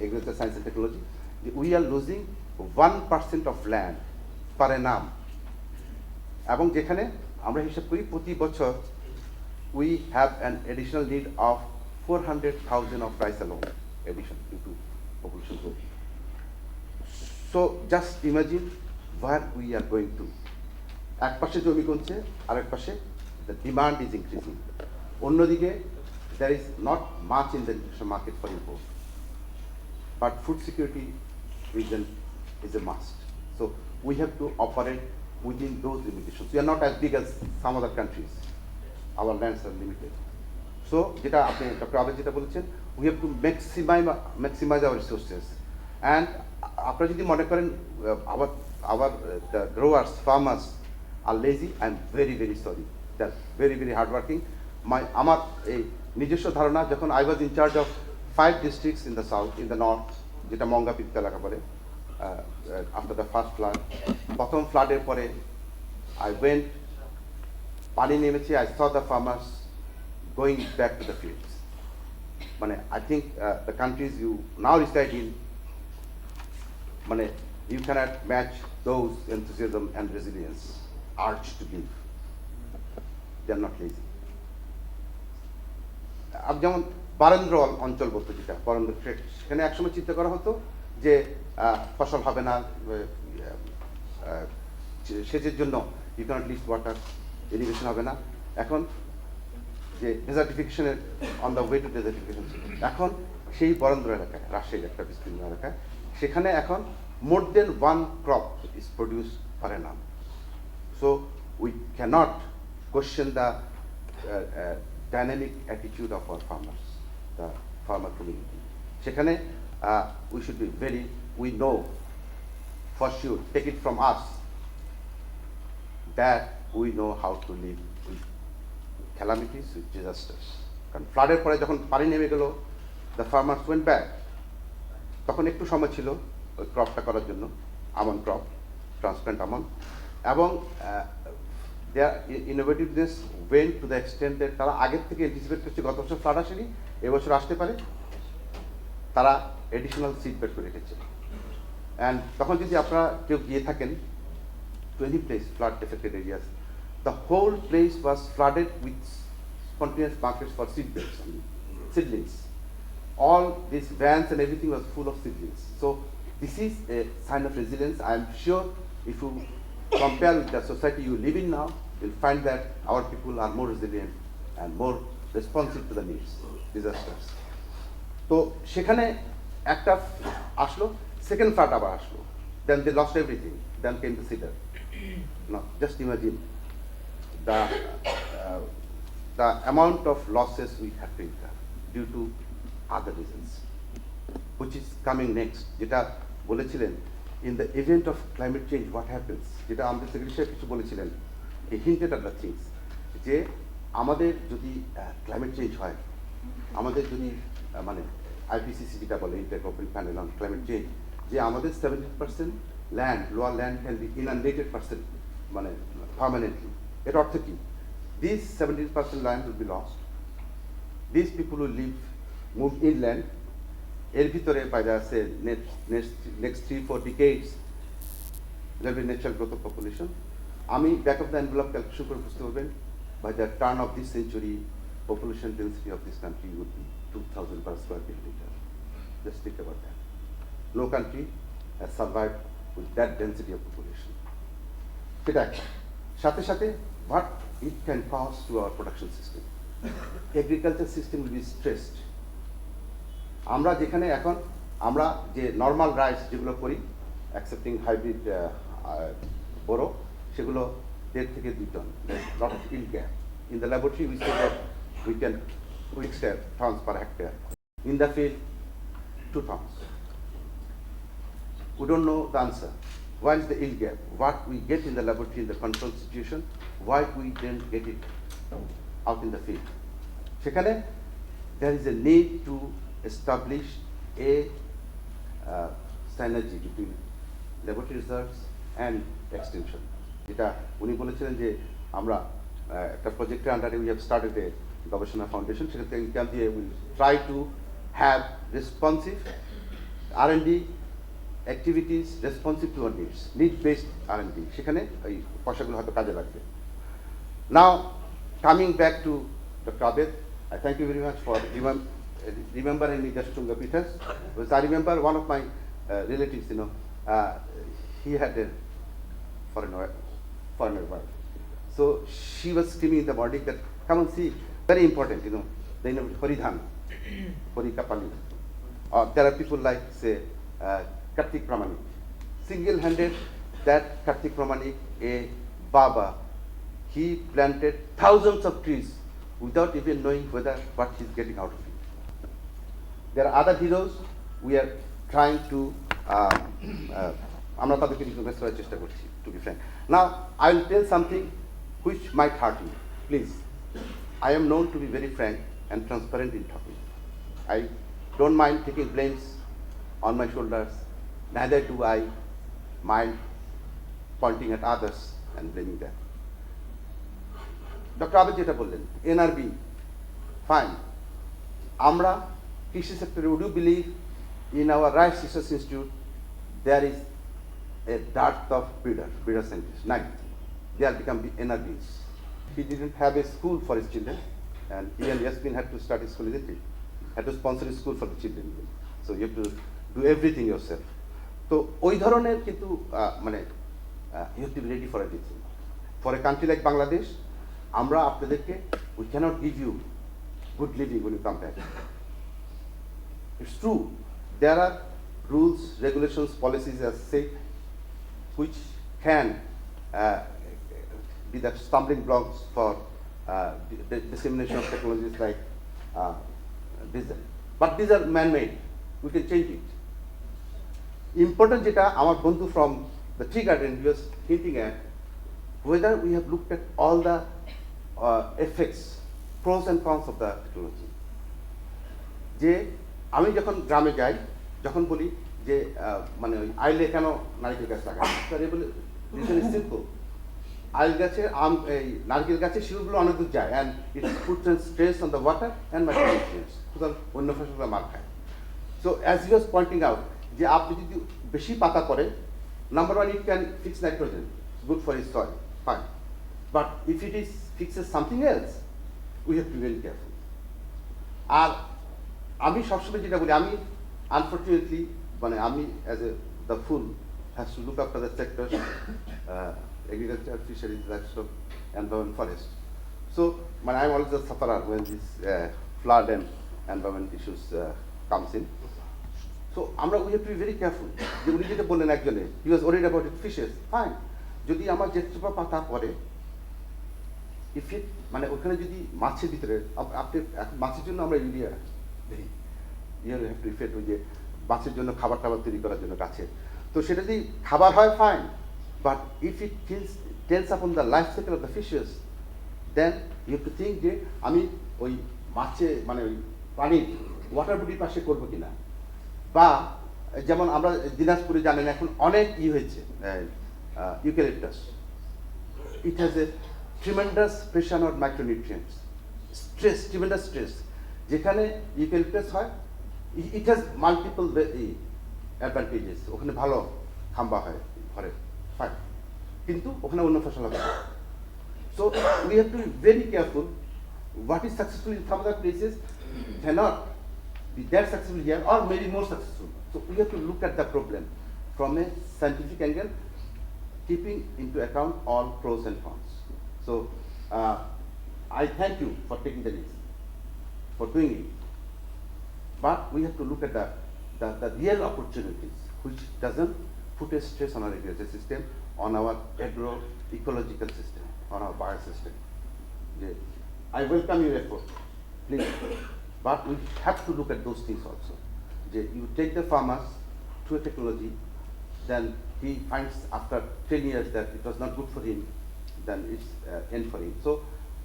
agriculture science and technology, we are losing 1% of land per annum. এবং যেখানে আমরা হিসাব করি প্রতি বছর we have an additional need of 400,000 of rice alone addition due to population growth. So just imagine where we are going to. এক পাশে জমি কমছে, আরেক পাশে the demand is increasing. অন্যদিকে there is not much in the international market for import, but food security is a must. So we have to operate within those limitations. We are not as big as some other countries. Our lands are limited. So যেটা আপনি doctor আবেদ যেটা বলেছেন, we have to maximize our resources. And আপনারা যদি মনে করেন our the growers, farmers are lazy, I am very very sorry. They are very very hardworking. আমার এই নিজস্ব ধারণা, যখন I was in charge of 5 districts in the south, in the north, যেটা মঙ্গা পিপ্তা এলাকা বলে, after the first flood, প্রথম ফ্লাডের পরে I went, পানি নেমেছে, I saw the farmers going back to the fields. মানে I think the countries you now reside in, মানে you cannot match those enthusiasm and resilience, urge to live. They are not lazy. যেমন বারেন্দ্র অঞ্চল বলতো, যেটা Barendra trade, সেখানে একসময় চিন্তা করা হতো যে ফসল হবে না, সেচের জন্য you can't list water, irrigation হবে না। এখন যে ডেজার্টিফিকেশনের on the way to desertification, এখন সেই বরেন্দ্র এলাকায়, রাজশাহীর একটা বিস্তীর্ণ এলাকায়, সেখানে এখন মোর দেন 1 crop is produced per annum. So we cannot question the dynamic attitude of our farmers, the farmer community. সেখানে we should be very, we know for sure, take it from us, that we know how to live with calamities, with disasters. কারণ ফ্লাডের পরে যখন পানি নেমে গেল, the farmers went back. তখন একটু সময় ছিল ওই ক্রপটা করার জন্য, আমন ক্রপ, ট্রান্সপ্লান্ট আমন, এবং their innovativeness went to the extent that তারা আগের থেকে অ্যান্টিসিপেট করছে গত বছর ফ্লাড আসেনি, এবছর আসতে পারে, তারা এডিশনাল সিড বেড করে রেখেছে। অ্যান্ড তখন যদি আপনারা কেউ গিয়ে থাকেন to any place, flood affected areas, the whole place was flooded with spontaneous markets for seedbeds, seedlings. All these vans and everything was full of seedlings. So this is a sign of resilience. I am sure if you compare with the society you live in now, you'll find that our people are more resilient and more responsive to the needs, disasters. তো সেখানে একটা আসলো, second flood আবার আসলো, then they lost everything, then came the cedar. Now just imagine the amount of losses we have to incur due to other reasons, which is coming next. যেটা বলেছিলেন, in the event of climate change what happens, যেটা আমাদের secretary কিছু বলেছিলেন, he hinted at the things, যে আমাদের যদি climate change হয়, আমাদের যদি মানে IPCC যেটা বলে, intercontinental panel on climate change, যে আমাদের 70% land, lower land can be inundated মানে পার্মানেন্টলি। এর অর্থ কি? This 70% land will be lost, this people will live, move inland. এর ভিতরে বাইরে আছে next 3-4 decades there will be natural growth of population. আমি back of the envelope calculation করে বুঝতে পারবেন, by the turn of this century population density of this country would be 2,000 per square kilometer. Just think about that. No country has survived with that density of population. সেটা একটা। সাথে সাথে what it can cause to our production system. Agriculture system will be stressed. আমরা যেখানে এখন আমরা যে normal rice যেগুলো করি, অ্যাকসেপ্টিং হাইব্রিড বোরো, সেগুলো 1.5 থেকে 2 টন, lot of yield gap. In the laboratory we say that we can extract tons per hectare. In the field 2 tons. We don't know the answer. What is the yield gap? What we get in the laboratory in the control situation, why we didn't get it out in the field? সেখানে there is a need to establish a synergy between laboratory research and extension. যেটা উনি বলেছিলেন যে আমরা একটা প্রজেক্টের আন্ডারে we have started a গবেষণা ফাউন্ডেশন, সেখান থেকে ইনকাম দিয়ে we try to have responsive R&D activities responsive to our needs, need-based R&D. সেখানে এই পয়সাগুলো হয়তো কাজে লাগবে. Now, coming back to Dr. Abed, I thank you very much for remembering me just Tunga Peters, because I remember one of my relatives, he had a foreigner wife. So she was screaming in the morning that, come and see, very important, the Haridhan, Hori Kapali. There are people like, say, Kartik Pramanik. Single-handed, that Kartik Pramanik, a Baba, he planted thousands of trees without even knowing what he's getting out of it. There are other heroes we are trying to আমরা তাদেরকে recognise করার চেষ্টা করছি, to be frank. Now, I will tell something which might hurt you. Please, I am known to be very frank and transparent in talking. I don't mind taking blames on my shoulders, neither do I mind pointing at others and blaming them. Dr. Abed যেটা বললেন, NRB, fine. আমরা কৃষি সেক্টরে, would you believe in our Rice Research Institute there is a dearth of breeder scientists, 9. They are become NRBs. He didn't have a school for his children, and even Yasmin had to start his school, isn't it? Had to sponsor a school for the children. So you have to do everything yourself. তো ওই ধরনের কিন্তু you have to be ready for everything. For a country like Bangladesh, আমরা আপনাদেরকে, we cannot give you good living when you come back. It's true, there are rules, regulations, policies as say, which can be the stumbling blocks for the dissemination of technologies like diesel. But these are man-made. We can change it. Important যেটা আমার বন্ধু from the tea garden was hinting at, whether we have looked at all the effects, pros and cons of the technology. যে আমি যখন গ্রামে যাই, যখন বলি যে আইলে কেন নারকেল গাছ লাগাই, রিজন ইজ সিম্পল. আইল গাছের নারকেল গাছের শিকড়গুলো অনেক দূর যায়, and it puts a stress on the water and micronutrients, সুতরাং অন্য ফসলটা মার খায়. So as he was pointing out, যে আপনি যদি বেশি পাতা করেন, number one, it can fix nitrogen, good for his soil, fine. But if it fixes something else, we have to be very careful. আর আমি সবসময় যেটা বলি, আমি unfortunately আমি as the fool has to look after the sectors, agriculture, fisheries, livestock, environment, forest. So I'm always a sufferer when this flood and environment issues comes in. So we have to be very careful. যে উনি যেটা বললেন একজনে, he was worried about it, fishes, fine. যদি আমার যেটুকু পাতা পড়ে, if it ওখানে যদি মাছের ভিতরে, আপনি মাছের জন্য আমরা ইউরিয়া দিই, you have to refer to যে মাছের জন্য খাবার তৈরি করার জন্য গাছের, তো সেটা যদি খাবার হয়, fine. But if it tells upon the life cycle of the fishes, then you have to think যে আমি ওই মাছে ওই পানির ওয়াটার বডির পাশে করবো কিনা, বা যেমন আমরা দিনাজপুরে জানেন এখন অনেক হয়েছে eucalyptus, it has a tremendous pressure on micronutrients, stress, tremendous stress. যেখানে ইউক্যালিপটাস হয়, it has multiple advantages. ওখানে ভালো খাম্বা হয় ঘরে, ফাইন, কিন্তু ওখানে অন্য ফসল হবে। So we have to be very careful. What is successful in some other places cannot be that successful here, or maybe more successful. So we have to look at the problem from a scientific angle, keeping into account all pros and cons. So I thank you for taking the risk, for doing it. But we have to look at the real opportunities, which doesn't put a stress on our agriculture system, on our agro-ecological system, on our biosystem. I welcome your effort, please. But we have to look at those things also. You take the farmers to a technology, then he finds after 10 years that it was not good for him, then it's end for him. So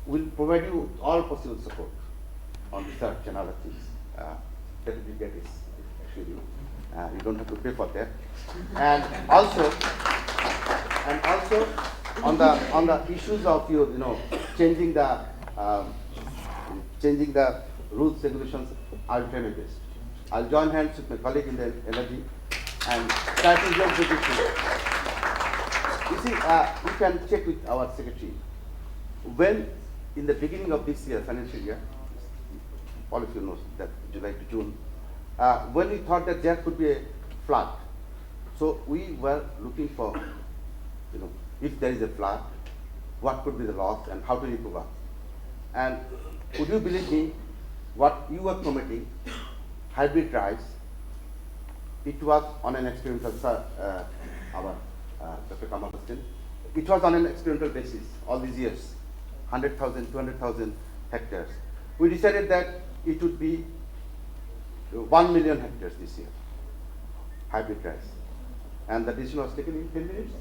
we'll provide you with all possible support on research and other things. That will be get is actually you don't have to pay for that. And also on the issues of changing the rules regulations, I'll try my best. I'll join hands with my colleague in the energy and try to resolve the issue. You see, we can check with our secretary. When in the beginning of this year, financial year, all of you know that July to June, when we thought that there could be a flood, so we were looking for, if there is a flood, what could be the loss and how to recover. And would you believe me, what you were promoting, hybrid rice, it was on an experimental, our Dr. Kamal Hussain, it was on an experimental basis all these years, 100,000, 200,000 hectares. We decided that it would be 1 million hectares this year, hybrid rice. And the decision was taken in 10 minutes.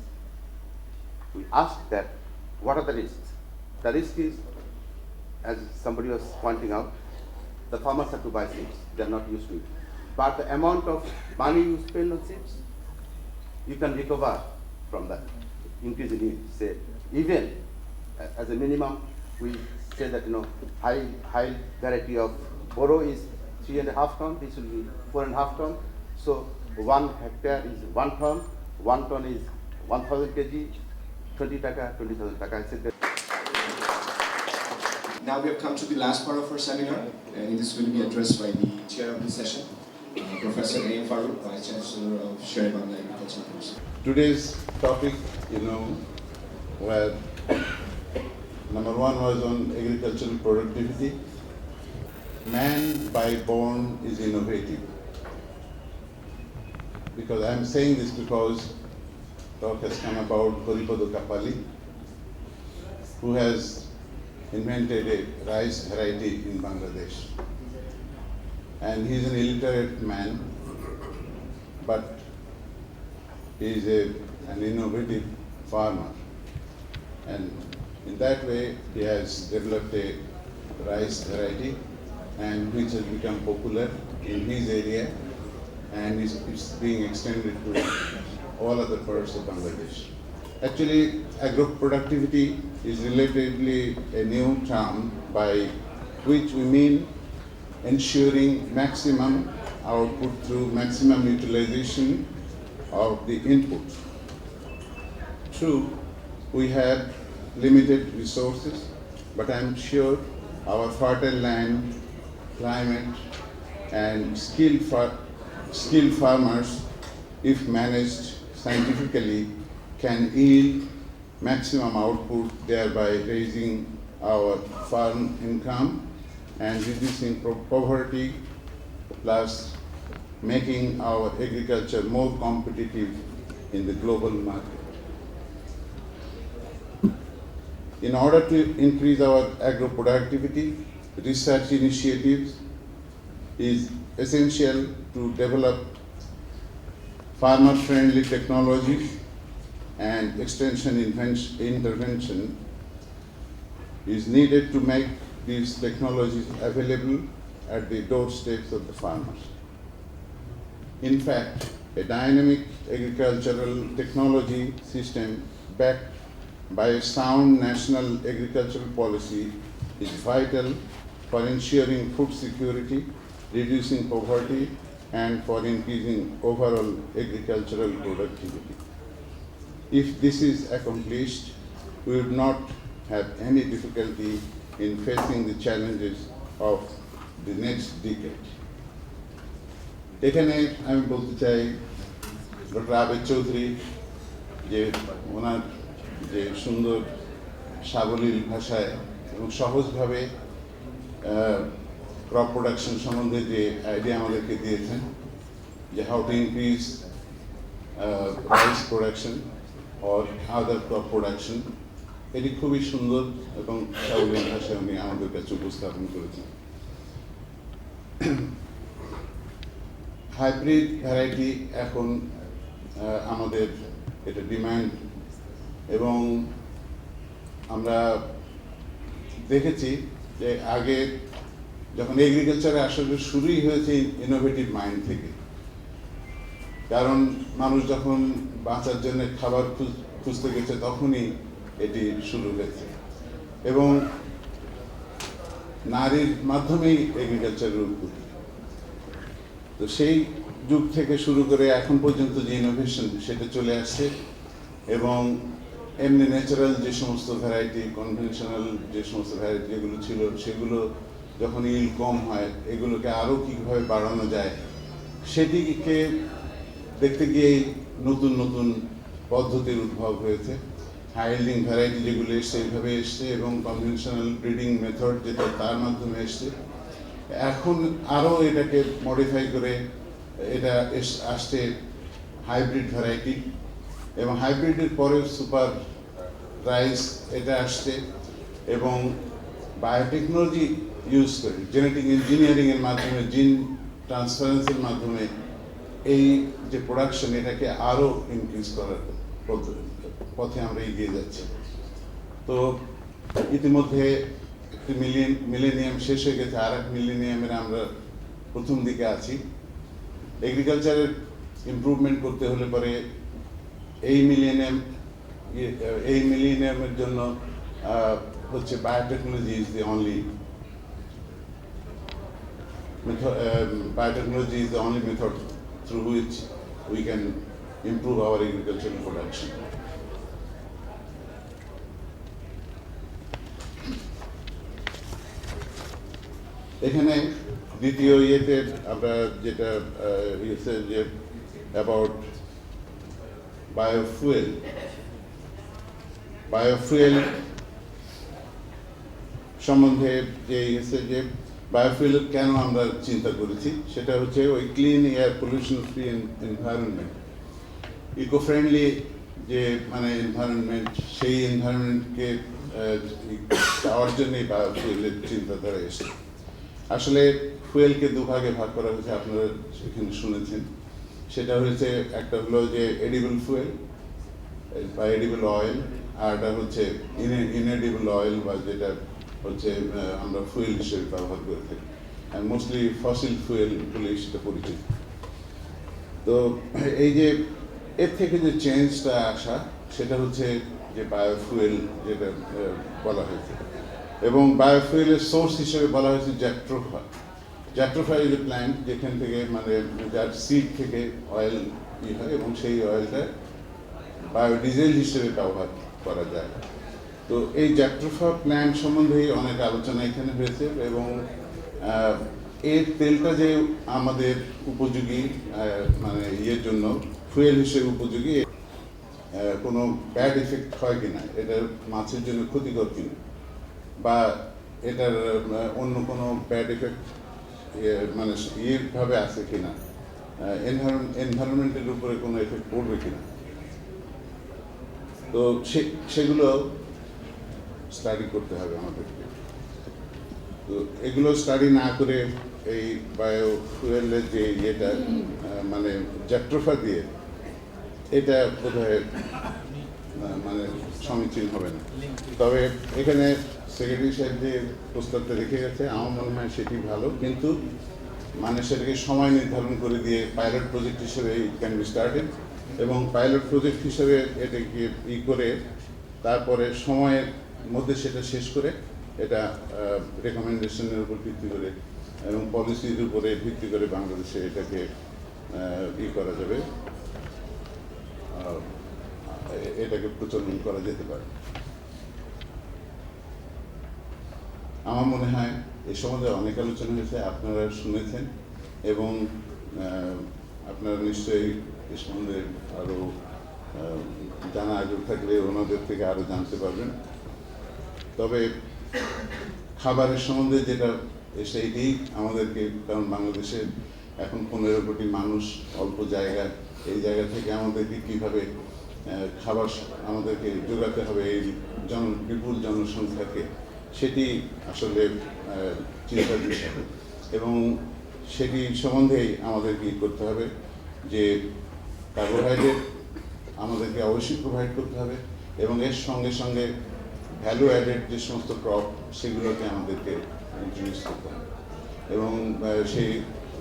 We asked that, what are the risks? The risk is, as somebody was pointing out, the farmers have to buy seeds, they are not used to it. But the amount of money you spend on seeds, you can recover from that increase in yield. Say, even as a minimum, we say that high variety of boro is 3.5 ton, this will be 4.5 ton. So 1 hectare is 1 ton, 1 ton is 1,000 kg, 20 taka, 20,000 taka. I said that. Now we have come to the last part of our seminar, and this will be addressed by the chair of the session, Professor A. Farooq, Vice Chancellor of Sheraton Agricultural University. Today's topic, where number 1 was on agricultural productivity. Man by born is innovative. Because I am saying this because talk has come about Haripada Kapali, who has invented a rice variety in Bangladesh. And he is an illiterate man, but he is an innovative farmer. And in that way, he has developed a rice variety, and which has become popular in his area, and it's being extended to all other parts of Bangladesh. Actually, agro-productivity is relatively a new term by which we mean ensuring maximum output through maximum utilization of the input. True, we have limited resources, but I'm sure our fertile land, climate, and skilled farmers, if managed scientifically, can yield maximum output, thereby raising our farm income and reducing poverty, plus making our agriculture more competitive in the global market. In order to increase our agro-productivity, research initiatives is essential to develop farmer-friendly technologies, and extension intervention is needed to make these technologies available at the doorsteps of the farmers. In fact, a dynamic agricultural technology system backed by a sound national agricultural policy is vital for ensuring food security, reducing poverty, and for increasing overall agricultural productivity. If this is accomplished, we would not have any difficulty in facing the challenges of the next decade. এখানে আমি বলতে চাই doctor আবেদ চৌধুরী যে ওনার যে সুন্দর সাবলীল ভাষায় এবং সহজভাবে crop production সম্বন্ধে যে আইডিয়া আমাদেরকে দিয়েছেন যে how to increase rice production or other crop production, এটি খুবই সুন্দর এবং সাবলীল ভাষায় উনি আমাদের কাছে উপস্থাপন করেছেন। হাইব্রিড ভ্যারাইটি এখন আমাদের এটা ডিমান্ড, এবং আমরা দেখেছি যে আগে যখন এগ্রিকালচারে আসলে শুরুই হয়েছে ইনোভেটিভ মাইন্ড থেকে, কারণ মানুষ যখন বাঁচার জন্য খাবার খুঁজতে গেছে তখনই এটি শুরু হয়েছে, এবং নারীর মাধ্যমেই এগ্রিকালচারের উৎপত্তি। তো সেই যুগ থেকে শুরু করে এখন পর্যন্ত যে ইনোভেশন সেটা চলে আসছে, এবং এমনি ন্যাচারাল যে সমস্ত ভ্যারাইটি, কনভেনশনাল যে সমস্ত ভ্যারাইটি যেগুলো ছিল সেগুলো যখন ইল কম হয়, এগুলোকে আরও কীভাবে বাড়ানো যায় সেটিকে দেখতে গিয়েই নতুন নতুন পদ্ধতির উদ্ভব হয়েছে। হাই ইল্ডিং ভ্যারাইটি যেগুলো এসছে এইভাবে এসছে, এবং কনভেনশনাল ব্রিডিং মেথড যেটা তার মাধ্যমে এসছে। এখন আরও এটাকে মডিফাই করে এটা আসছে হাইব্রিড ভ্যারাইটি, এবং হাইব্রিডের পরে সুপার রাইস এটা আসছে, এবং বায়োটেকনোলজি ইউজ করে জেনেটিক ইঞ্জিনিয়ারিংয়ের মাধ্যমে, জিন ট্রান্সফারেন্সের মাধ্যমে এই যে প্রোডাকশন এটাকে আরও ইনক্রিজ করার পথে আমরা এগিয়ে যাচ্ছি। তো ইতিমধ্যে একটি মিলেনিয়াম শেষ হয়ে গেছে, আর এক মিলেনিয়ামের আমরা প্রথম দিকে আছি। এগ্রিকালচারের ইমপ্রুভমেন্ট করতে হলে পরে এই মিলেনিয়ামের জন্য হচ্ছে biotechnology is the only biotechnology is the only method through which we can improve our agricultural production. এখানে দ্বিতীয় ইয়েতে আমরা যেটা যে অ্যাবাউট বায়োফুয়েল সম্বন্ধে যে বায়োফুয়েল কেন আমরা চিন্তা করেছি, সেটা হচ্ছে ওই clean air, pollution free environment, eco friendly যে মানে এনভায়রনমেন্ট, সেই এনভায়রনমেন্টকে পাওয়ার জন্যই বায়োফুয়েলের চিন্তাধারা এসেছে। আসলে ফুয়েলকে দুভাগে ভাগ করা হয়েছে, আপনারা সেখানে শুনেছেন। সেটা হয়েছে একটা হলো যে এডিবল ফুয়েল বা এডিবল অয়েল, আর একটা হচ্ছে ইনএডিবল অয়েল বা যেটা হচ্ছে আমরা ফুয়েল হিসেবে ব্যবহার করে থাকি, আর মোস্টলি ফসিল ফুয়েল বলে সেটা পরিচিত। তো এই যে এর থেকে যে চেঞ্জটা আসা, সেটা হচ্ছে যে বায়োফুয়েল যেটা বলা হয়েছে, এবং বায়োফুয়েলের সোর্স হিসেবে বলা হয়েছে jatropha. Jatropha is a plant যেখান থেকে মানে যার সিড থেকে অয়েল হয়, এবং সেই অয়েলটা বায়োডিজেল হিসেবে ব্যবহার করা যায়। তো এই জ্যাট্রোফা প্ল্যান্ট সম্বন্ধেই অনেক আলোচনা এখানে হয়েছে, এবং এর তেলটা যে আমাদের উপযোগী মানে ইয়ের জন্য ফুয়েল হিসেবে উপযোগী, কোনো ব্যাড এফেক্ট হয় কিনা, এটার মাছের জন্য ক্ষতিকর কিনা, বা এটার অন্য কোনো ব্যাড এফেক্ট মানে ইয়েভাবে আছে কিনা, এনভায়রনমেন্টের উপরে কোনো এফেক্ট পড়বে কিনা, তো সেগুলো স্টাডি করতে হবে আমাদেরকে। তো এগুলো স্টাডি না করে এই বায়োফুয়েলের যে ইয়েটা মানে জ্যাট্রোফা দিয়ে এটা বোধহয় মানে সমীচীন হবে না। তবে এখানে সেক্রেটারি সাহেব যে প্রস্তাবটা রেখে গেছে, আমার মনে হয় সেটি ভালো, কিন্তু মানে সেটাকে সময় নির্ধারণ করে দিয়ে পাইলট প্রজেক্ট হিসেবে ক্যান বি স্টার্টেড, এবং পাইলট প্রজেক্ট হিসেবে এটাকে করে তারপরে সময়ের মধ্যে সেটা শেষ করে এটা রেকমেন্ডেশনের উপর ভিত্তি করে এবং পলিসির উপরে ভিত্তি করে বাংলাদেশে এটাকে করা যাবে, এটাকে প্রচলন করা যেতে পারে। আমার মনে হয় এই সম্বন্ধে অনেক আলোচনা হয়েছে, আপনারা শুনেছেন, এবং আপনারা নিশ্চয়ই এই সম্বন্ধে আরও জানা আগ্রহ থাকলে ওনাদের থেকে আরও জানতে পারবেন। তবে খাবারের সম্বন্ধে যেটা সেইটাই আমাদেরকে, কারণ বাংলাদেশে এখন 15 কোটি মানুষ, অল্প জায়গা, এই জায়গা থেকে আমাদেরকে কীভাবে খাবার আমাদেরকে যোগাতে হবে এই বিপুল জনসংখ্যাকে, সেটি আসলে চিন্তার বিষয়, এবং সেটি সম্বন্ধেই আমাদের কি করতে হবে যে কার্বোহাইড্রেট আমাদেরকে অবশ্যই প্রোভাইড করতে হবে এবং এর সঙ্গে সঙ্গে ভ্যালু অ্যাডেড যে সমস্ত ক্রপ সেগুলোকে আমাদেরকে ইন্ট্রোডিউস করতে হবে এবং সেই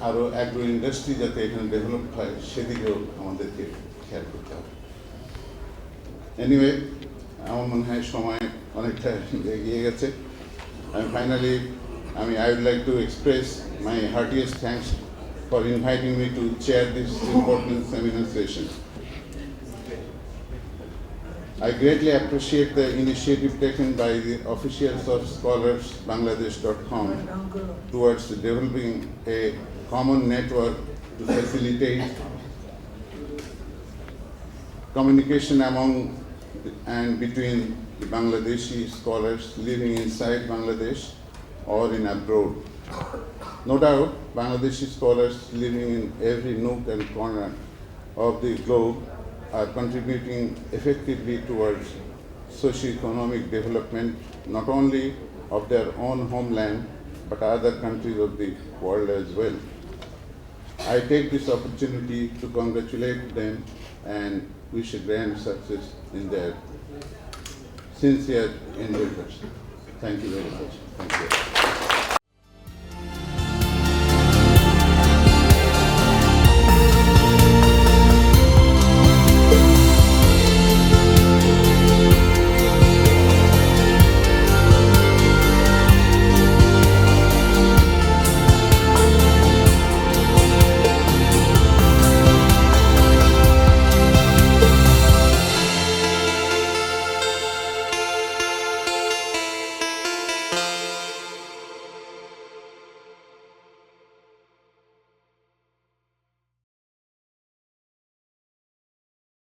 আরও অ্যাগ্রো ইন্ডাস্ট্রি যাতে এখানে ডেভেলপ হয় সেদিকেও আমাদেরকে খেয়াল করতে হবে। এনিওয়ে, আমার মনে হয় সময় অনেকটা এগিয়ে গেছে। Finally I would like to express my heartiest thanks for inviting me to chair this important seminar session. I greatly appreciate the initiative taken by the officials of scholarsbangladesh.com towards developing a common network to facilitate communication among and between the Bangladeshi scholars living inside Bangladesh or in abroad. No doubt, Bangladeshi scholars living in every nook and corner of the globe are contributing effectively towards socio-economic development not only of their own homeland but other countries of the world as well. I take this opportunity to congratulate them and wish a grand success in their sincere endeavors. Thank you very much. Thank you.